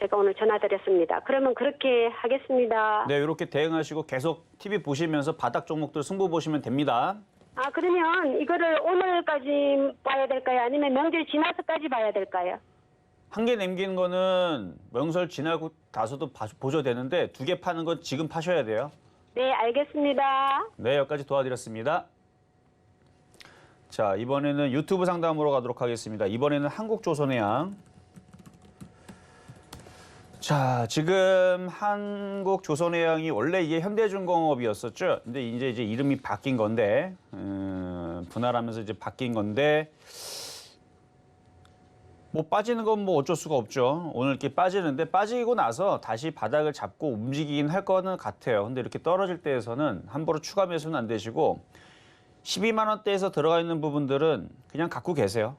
제가 오늘 전화드렸습니다. 그러면 그렇게 하겠습니다. 네, 이렇게 대응하시고 계속 TV 보시면서 바닥 종목들 승부 보시면 됩니다. 아, 그러면 이거를 오늘까지 봐야 될까요? 아니면 명절 지나서까지 봐야 될까요? 1개 남긴 거는 명절 지나고 나서도 보셔도 되는데 2개 파는 건 지금 파셔야 돼요. 네, 알겠습니다. 네, 여기까지 도와드렸습니다. 자, 이번에는 유튜브 상담으로 가도록 하겠습니다. 이번에는 한국조선해양. 자, 지금 한국조선해양이 원래 이게 현대중공업이었었죠. 근데 이제 이름이 바뀐 건데, 분할하면서 이제 바뀐 건데, 뭐 빠지는 건 뭐 어쩔 수가 없죠. 오늘 이렇게 빠지는데 빠지고 나서 다시 바닥을 잡고 움직이긴 할 거는 같아요. 근데 이렇게 떨어질 때에서는 함부로 추가 매수는 안 되시고 12만 원대에서 들어가 있는 부분들은 그냥 갖고 계세요.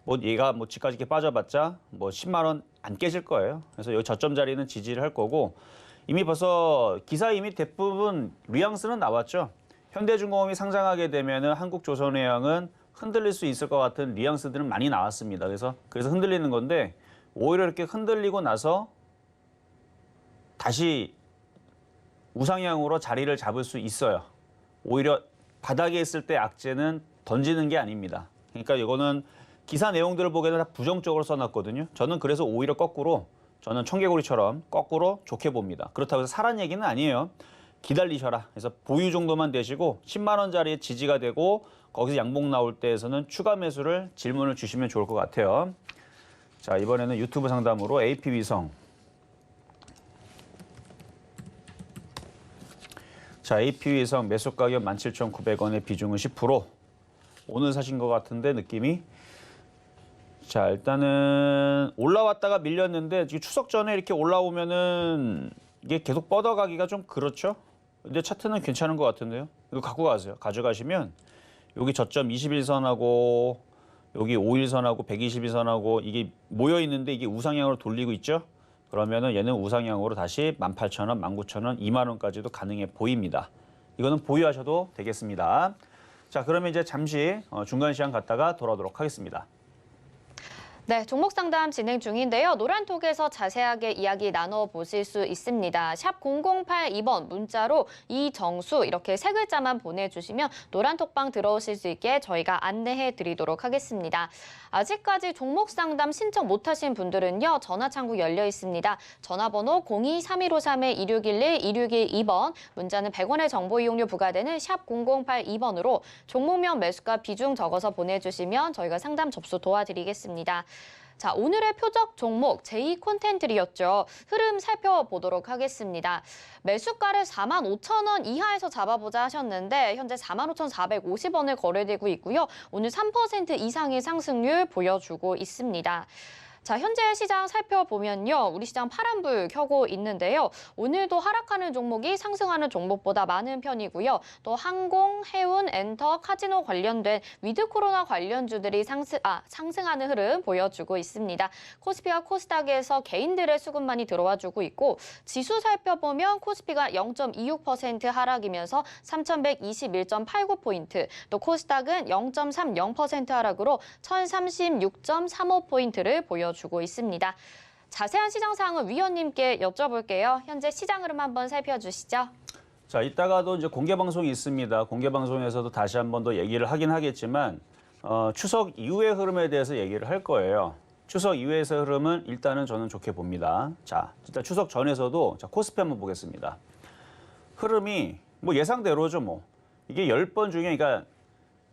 뭐 얘가 뭐 지금까지 이렇게 빠져봤자 뭐 10만 원 안 깨질 거예요. 그래서 여기 저점 자리는 지지를 할 거고 이미 벌써 기사 이미 대부분 뉘앙스는 나왔죠. 현대중공업이 상장하게 되면은 한국조선해양은 흔들릴 수 있을 것 같은 뉘앙스들은 많이 나왔습니다. 그래서 흔들리는 건데 오히려 이렇게 흔들리고 나서 다시 우상향으로 자리를 잡을 수 있어요. 오히려 바닥에 있을 때 악재는 던지는 게 아닙니다. 그러니까 이거는 기사 내용들을 보기에는 다 부정적으로 써놨거든요. 저는 그래서 오히려 거꾸로 저는 청개구리처럼 거꾸로 좋게 봅니다. 그렇다고 해서 사란 얘기는 아니에요. 기다리셔라. 그래서 보유 정도만 되시고 10만 원짜리에 지지가 되고 거기서 양봉 나올 때에서는 추가 매수를 질문을 주시면 좋을 것 같아요. 자, 이번에는 유튜브 상담으로 AP위성. 자, AP위성 매수 가격 17,900원의 비중은 10%. 오늘 사신 것 같은데 느낌이. 자, 일단은 올라왔다가 밀렸는데 추석 전에 이렇게 올라오면은 이게 계속 뻗어가기가 좀 그렇죠. 근데 차트는 괜찮은 것 같은데요. 이거 갖고 가세요. 가져가시면 여기 저점 21선하고 여기 5일선하고 121선하고 이게 모여 있는데 이게 우상향으로 돌리고 있죠. 그러면은 얘는 우상향으로 다시 18,000원, 19,000원, 2만 원까지도 가능해 보입니다. 이거는 보유하셔도 되겠습니다. 자, 그러면 이제 잠시 중간 시간 갔다가 돌아오도록 하겠습니다. 네, 종목 상담 진행 중인데요. 노란톡에서 자세하게 이야기 나눠보실 수 있습니다. 샵 0082번 문자로 이정수 이렇게 세 글자만 보내주시면 노란톡방 들어오실 수 있게 저희가 안내해 드리도록 하겠습니다. 아직까지 종목 상담 신청 못하신 분들은요. 전화 창구 열려 있습니다. 전화번호 023153-2611, 2612번, 문자는 100원의 정보 이용료 부과되는 샵 0082번으로 종목명 매수가 비중 적어서 보내주시면 저희가 상담 접수 도와드리겠습니다. 자, 오늘의 표적 종목 제2콘텐트리였죠. 흐름 살펴보도록 하겠습니다. 매수가를 45,000원 이하에서 잡아보자 하셨는데 현재 45,450원을 거래되고 있고요. 오늘 3% 이상의 상승률 보여주고 있습니다. 자, 현재 시장 살펴보면요. 우리 시장 파란불 켜고 있는데요. 오늘도 하락하는 종목이 상승하는 종목보다 많은 편이고요. 또 항공, 해운, 엔터, 카지노 관련된 위드 코로나 관련주들이 상승하는 흐름 보여주고 있습니다. 코스피와 코스닥에서 개인들의 수급만이 들어와주고 있고 지수 살펴보면 코스피가 0.26% 하락이면서 3,121.89포인트, 또 코스닥은 0.30% 하락으로 1,036.35포인트를 보여주고 있습니다. 자세한 시장 상황은 위원님께 여쭤볼게요. 현재 시장 흐름 한번 살펴주시죠. 자, 이따가도 이제 공개 방송이 있습니다. 공개 방송에서도 다시 한 번 더 얘기를 하긴 하겠지만 추석 이후의 흐름에 대해서 얘기를 할 거예요. 추석 이후의 흐름은 일단은 저는 좋게 봅니다. 자, 일단 추석 전에서도 자, 코스피 한번 보겠습니다. 흐름이 뭐 예상대로죠, 뭐. 이게 10번 중에 그러니까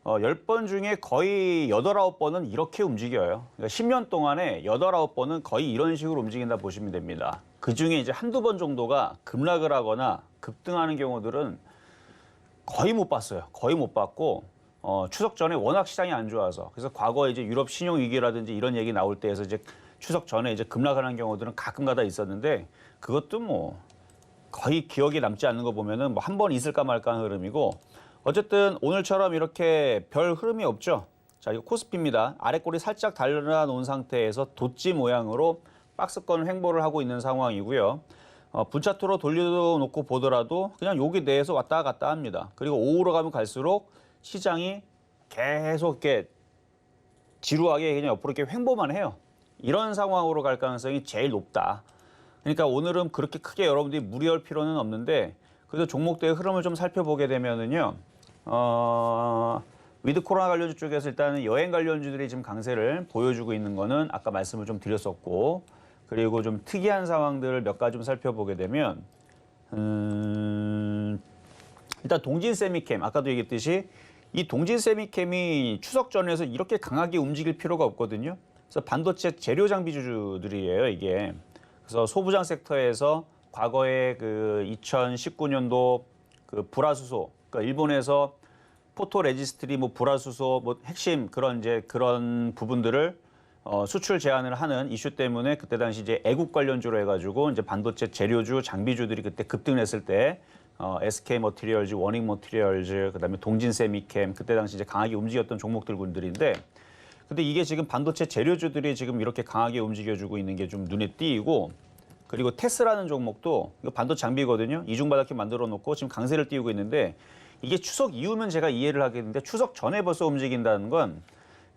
10번 중에 거의 8, 9번은 이렇게 움직여요. 그러니까 10년 동안에 8, 9번은 거의 이런 식으로 움직인다 보시면 됩니다. 그중에 이제 한두 번 정도가 급락을 하거나 급등하는 경우들은 거의 못 봤어요. 거의 못 봤고 추석 전에 워낙 시장이 안 좋아서 그래서 과거에 이제 유럽 신용 위기라든지 이런 얘기 나올 때에서 이제 추석 전에 이제 급락하는 경우들은 가끔가다 있었는데 그것도 뭐 거의 기억에 남지 않는 거 보면은 뭐 한 번 있을까 말까 하는 흐름이고 어쨌든 오늘처럼 이렇게 별 흐름이 없죠. 자, 이거 코스피입니다. 아래 꼬리 살짝 달라놓은 상태에서 도치 모양으로 박스권 횡보를 하고 있는 상황이고요. 분차트로 돌려놓고 보더라도 그냥 여기 내에서 왔다 갔다 합니다. 그리고 오후로 가면 갈수록 시장이 계속 이렇게 지루하게 그냥 옆으로 이렇게 횡보만 해요. 이런 상황으로 갈 가능성이 제일 높다. 그러니까 오늘은 그렇게 크게 여러분들이 무리할 필요는 없는데 그래도 종목대의 흐름을 좀 살펴보게 되면은요. 위드 코로나 관련주 쪽에서 일단은 여행 관련주들이 지금 강세를 보여주고 있는 거는 아까 말씀을 좀 드렸었고 그리고 좀 특이한 상황들을 몇 가지 좀 살펴보게 되면 일단 동진 세미캠 아까도 얘기했듯이 이 동진 세미캠이 추석 전에서 이렇게 강하게 움직일 필요가 없거든요. 그래서 반도체 재료 장비주들이에요, 이게. 그래서 소부장 섹터에서 과거에 그 2019년도 그 불화수소, 그러니까 일본에서 포토 레지스트리, 뭐 불화수소, 뭐 핵심 그런 부분들을 수출 제한을 하는 이슈 때문에 그때 당시 이제 애국 관련주로 해가지고 이제 반도체 재료주, 장비주들이 그때 급등했을 때 SK 머티리얼즈, 워닝 머티리얼즈, 그다음에 동진 세미캠 그때 당시 이제 강하게 움직였던 종목들인데, 근데 이게 지금 반도체 재료주들이 지금 이렇게 강하게 움직여주고 있는 게 좀 눈에 띄고. 그리고 테스라는 종목도 이거 반도체 장비거든요. 이중바닥키 만들어 놓고 지금 강세를 띄우고 있는데 이게 추석 이후면 제가 이해를 하겠는데 추석 전에 벌써 움직인다는 건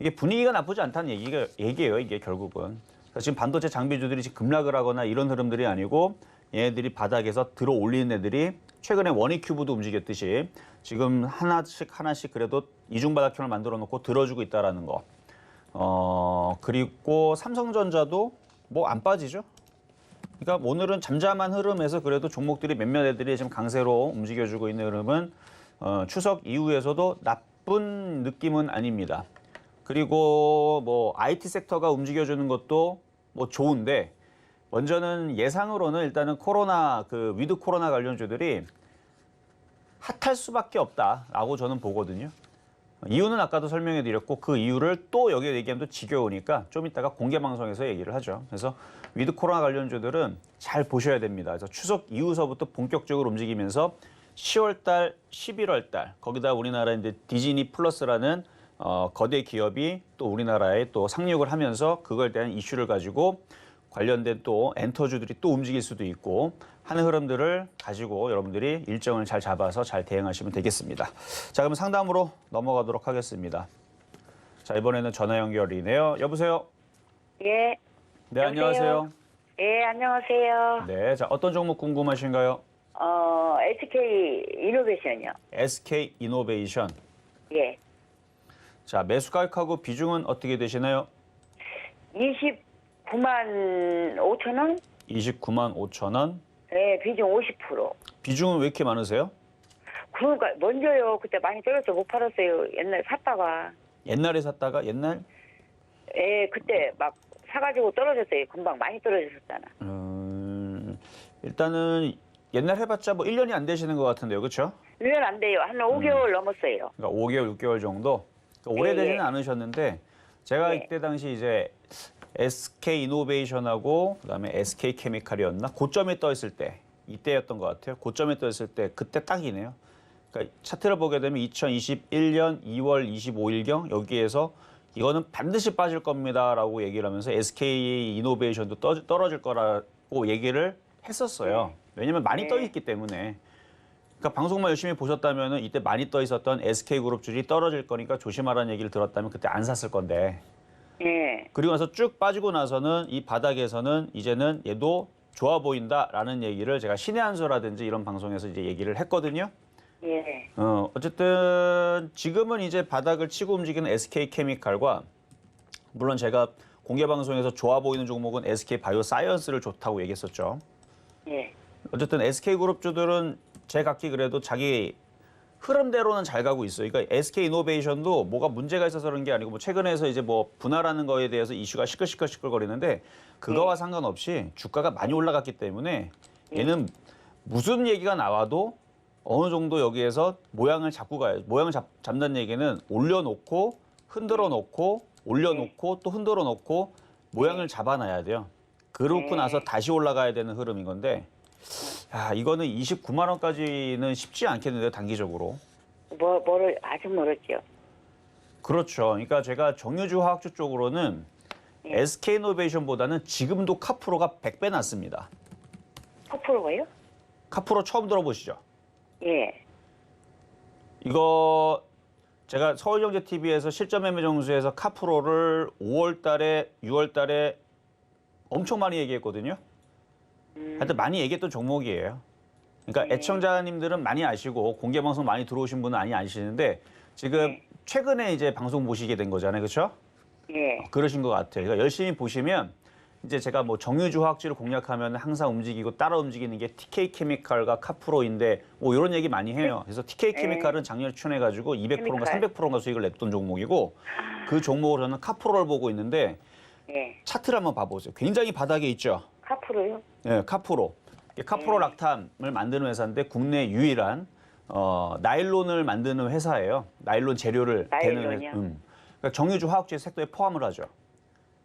이게 분위기가 나쁘지 않다는 얘기예요. 이게 결국은. 그러니까 지금 반도체 장비주들이 지금 급락을 하거나 이런 흐름들이 아니고 얘네들이 바닥에서 들어 올리는 애들이 최근에 원익큐브도 움직였듯이 지금 하나씩 그래도 이중바닥형을 만들어 놓고 들어주고 있다라는 거. 그리고 삼성전자도 뭐 안 빠지죠. 그러니까 오늘은 잠잠한 흐름에서 그래도 종목들이 몇몇 애들이 지금 강세로 움직여주고 있는 흐름은 추석 이후에서도 나쁜 느낌은 아닙니다. 그리고 뭐 IT 섹터가 움직여주는 것도 뭐 좋은데 먼저는 예상으로는 일단은 코로나 그 위드 코로나 관련주들이 핫할 수밖에 없다라고 저는 보거든요. 이유는 아까도 설명해 드렸고 그 이유를 또 여기에 얘기하면 또 지겨우니까 좀 이따가 공개 방송에서 얘기를 하죠. 그래서 위드 코로나 관련주들은 잘 보셔야 됩니다. 그래서 추석 이후서부터 본격적으로 움직이면서 10월 달, 11월 달 거기다 우리나라 이제 디즈니 플러스라는 거대 기업이 또 우리나라에 또 상륙을 하면서 그걸 대한 이슈를 가지고 관련된 또 엔터주들이 또 움직일 수도 있고 하는 흐름들을 가지고 여러분들이 일정을 잘 잡아서 잘 대응하시면 되겠습니다. 자, 그럼 상담으로 넘어가도록 하겠습니다. 자, 이번에는 전화 연결이네요. 여보세요? 예. 네, 여보세요? 안녕하세요. 예, 안녕하세요. 네, 자, 어떤 종목 궁금하신가요? SK 이노베이션이요. SK 이노베이션. 예. 자, 매수 가격하고 비중은 어떻게 되시나요? 29만 5천 원? 29만 5천 원. 예, 비중 50%. 비중은 왜 이렇게 많으세요? 그러니까 먼저요. 그때 많이 떨어져 못 팔았어요. 옛날에 샀다가. 옛날에 샀다가 옛날? 예, 그때 막 사가지고 떨어졌어요. 금방 많이 떨어졌었잖아. 일단은 옛날 해봤자 뭐 1년이 안 되시는 것 같은데요, 그렇죠? 1년 안 돼요. 한 5개월 넘었어요. 그러니까 5개월, 6개월 정도? 그러니까 오래되지는 예. 않으셨는데 제가 예. 이때 당시 이제 SK 이노베이션하고 그다음에 SK 케미칼이었나? 고점에 떠 있을 때 이때였던 것 같아요. 고점에 떠 있을 때 그때 딱이네요. 그러니까 차트를 보게 되면 2021년 2월 25일경 여기에서 이거는 반드시 빠질 겁니다라고 얘기를 하면서 SK 이노베이션도 떨어질 거라고 얘기를 했었어요. 왜냐면 많이 떠 있기 때문에. 그러니까 방송만 열심히 보셨다면 이때 많이 떠 있었던 SK그룹주들이 떨어질 거니까 조심하라는 얘기를 들었다면 그때 안 샀을 건데. 예. 그리고 나서 쭉 빠지고 나서는 이 바닥에서는 이제는 얘도 좋아 보인다라는 얘기를 제가 신의 한 수라든지 이런 방송에서 이제 얘기를 했거든요. 예. 어쨌든 지금은 이제 바닥을 치고 움직이는 SK 케미칼과 물론 제가 공개 방송에서 좋아 보이는 종목은 SK 바이오 사이언스를 좋다고 얘기했었죠. 예. 어쨌든 SK 그룹주들은 제 각기 그래도 자기 흐름대로는 잘 가고 있어요. 그러니까 SK 이노베이션도 뭐가 문제가 있어서 그런 게 아니고 뭐 최근에서 이제 뭐 분할하는 거에 대해서 이슈가 시끌시끌거리는데 그거와 상관없이 주가가 많이 올라갔기 때문에 얘는 무슨 얘기가 나와도 어느 정도 여기에서 모양을 잡고 가요. 모양을 잡는 얘기는 올려놓고 흔들어 놓고 올려놓고 또 흔들어 놓고 모양을 잡아놔야 돼요. 그러고 나서 다시 올라가야 되는 흐름인 건데 야, 이거는 29만 원까지는 쉽지 않겠는데요, 단기적으로. 뭐를 아직 멀었죠. 그렇죠. 그러니까 제가 정유주 화학주 쪽으로는 SK이노베이션보다는 지금도 카프로가 100배 낮습니다. 커프로가요? 카프로 처음 들어보시죠? 예. 이거 제가 서울경제TV에서 실전 매매 정수에서 카프로를 5월 달에 6월 달에 엄청 많이 얘기했거든요. 하여튼 많이 얘기했던 종목이에요. 그러니까 애청자님들은 많이 아시고 공개 방송 많이 들어오신 분은 많이 아시는데 지금 최근에 이제 방송 보시게 된 거잖아요. 그렇죠? 예. 그러신 것 같아요. 그러니까 열심히 보시면 이제 제가 뭐 정유주 화학주를 공략하면 항상 움직이고 따라 움직이는 게 TK 케미칼과 카프로인데 뭐 이런 얘기 많이 해요. 그래서 TK 케미칼은 작년에 추천해가지고 200%인가 300%인가 수익을 냈던 종목이고 그 종목으로 저는 카프로를 보고 있는데 예. 차트를 한번 봐보세요. 굉장히 바닥에 있죠. 카프로요? 네, 카프로. 카프로 락탄을 만드는 회사인데 국내 유일한 나일론을 만드는 회사예요. 나일론 재료를 나일론이요? 그러니까 정유주 화학주의 섹터에 포함을 하죠.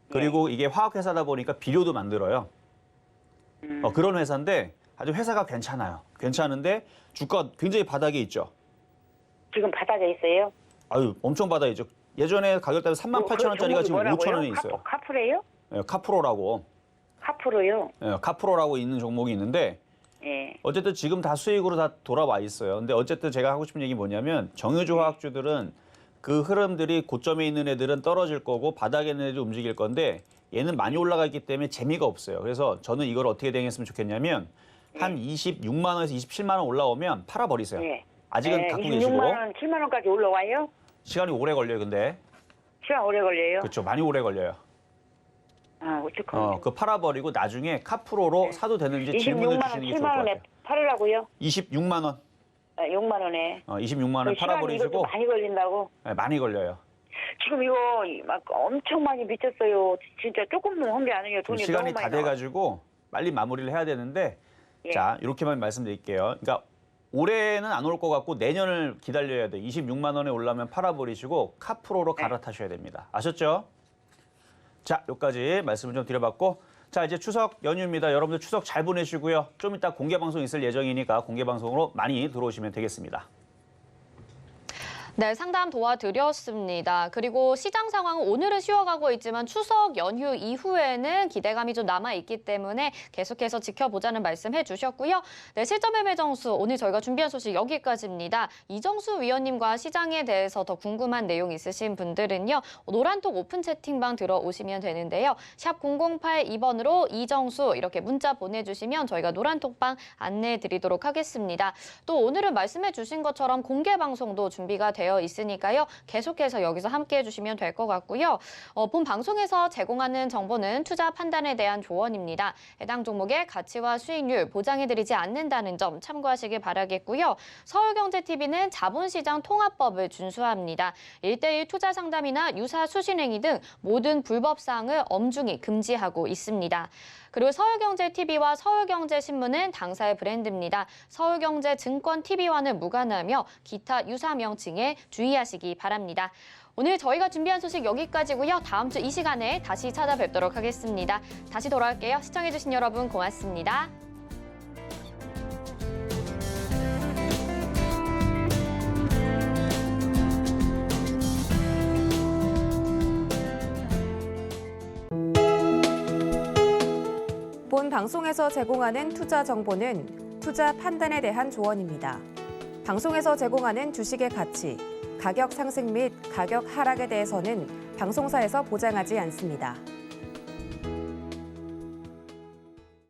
그리고 이게 화학회사다 보니까 비료도 만들어요. 그런 회사인데 아주 회사가 괜찮아요. 괜찮은데 주가가 굉장히 바닥에 있죠. 지금 바닥에 있어요? 아유, 엄청 바닥에 있죠. 예전에 가격 따면 38,000원짜리가 지금 5,000원에 있어요. 카프로요? 네, 카프로라고. 카프로요? 네, 카프로라고 있는 종목이 있는데 예. 어쨌든 지금 다 수익으로 다 돌아와 있어요. 근데 어쨌든 제가 하고 싶은 얘기 뭐냐면 정유주 화학주들은 그 흐름들이 고점에 있는 애들은 떨어질 거고 바닥에 있는 애들이 움직일 건데 얘는 많이 올라가 있기 때문에 재미가 없어요. 그래서 저는 이걸 어떻게 대응했으면 좋겠냐면 한 26만 원에서 27만 원 올라오면 팔아버리세요. 예. 아직은 갖고 계시고 26만 원, 7만 원까지 올라와요? 시간이 오래 걸려요. 근데 시간 오래 걸려요? 그렇죠. 많이 오래 걸려요. 아, 어떡하면. 그 팔아버리고 나중에 카프로로 사도 되는지 질문을 26만 원, 주시는 게 좋을 7만 것 원에 같아요. 팔으라고요? 26만 원. 6만 원에. 26만 원 시간이 이것도 팔아버리시고 많이 걸린다고? 네, 많이 걸려요. 지금 이거 막 엄청 많이 미쳤어요. 진짜 조금 한 게 아니에요. 돈이 시간이 너무 다 많이 나와. 돼가지고 빨리 마무리를 해야 되는데 예. 자 이렇게만 말씀드릴게요. 그러니까 올해는 안 올 것 같고 내년을 기다려야 돼. 26만 원에 올라면 팔아버리시고 카프로로 갈아타셔야 됩니다. 아셨죠? 자, 여기까지 말씀을 좀 드려봤고, 자, 이제 추석 연휴입니다. 여러분들 추석 잘 보내시고요. 좀 이따 공개 방송 있을 예정이니까 공개 방송으로 많이 들어오시면 되겠습니다. 네, 상담 도와드렸습니다. 그리고 시장 상황은 오늘은 쉬어가고 있지만 추석 연휴 이후에는 기대감이 좀 남아있기 때문에 계속해서 지켜보자는 말씀 해주셨고요. 네, 실전 매매 정수 오늘 저희가 준비한 소식 여기까지입니다. 이정수 위원님과 시장에 대해서 더 궁금한 내용 있으신 분들은요. 노란톡 오픈 채팅방 들어오시면 되는데요. 샵 0082번으로 이정수 이렇게 문자 보내주시면 저희가 노란톡방 안내해드리도록 하겠습니다. 또 오늘은 말씀해주신 것처럼 공개 방송도 준비가 되어 있으니까요. 계속해서 여기서 함께해 주시면 될 것 같고요. 본 방송에서 제공하는 정보는 투자 판단에 대한 조언입니다. 해당 종목의 가치와 수익률 보장해드리지 않는다는 점 참고하시길 바라겠고요. 서울경제TV는 자본시장 통합법을 준수합니다. 1:1 투자 상담이나 유사 수신행위 등 모든 불법 사항을 엄중히 금지하고 있습니다. 그리고 서울경제TV와 서울경제신문은 당사의 브랜드입니다. 서울경제증권TV와는 무관하며 기타 유사 명칭에 주의하시기 바랍니다. 오늘 저희가 준비한 소식 여기까지고요. 다음 주 이 시간에 다시 찾아뵙도록 하겠습니다. 다시 돌아올게요. 시청해주신 여러분 고맙습니다. 본 방송에서 제공하는 투자 정보는 투자 판단에 대한 조언입니다. 방송에서 제공하는 주식의 가치, 가격 상승 및 가격 하락에 대해서는 방송사에서 보장하지 않습니다.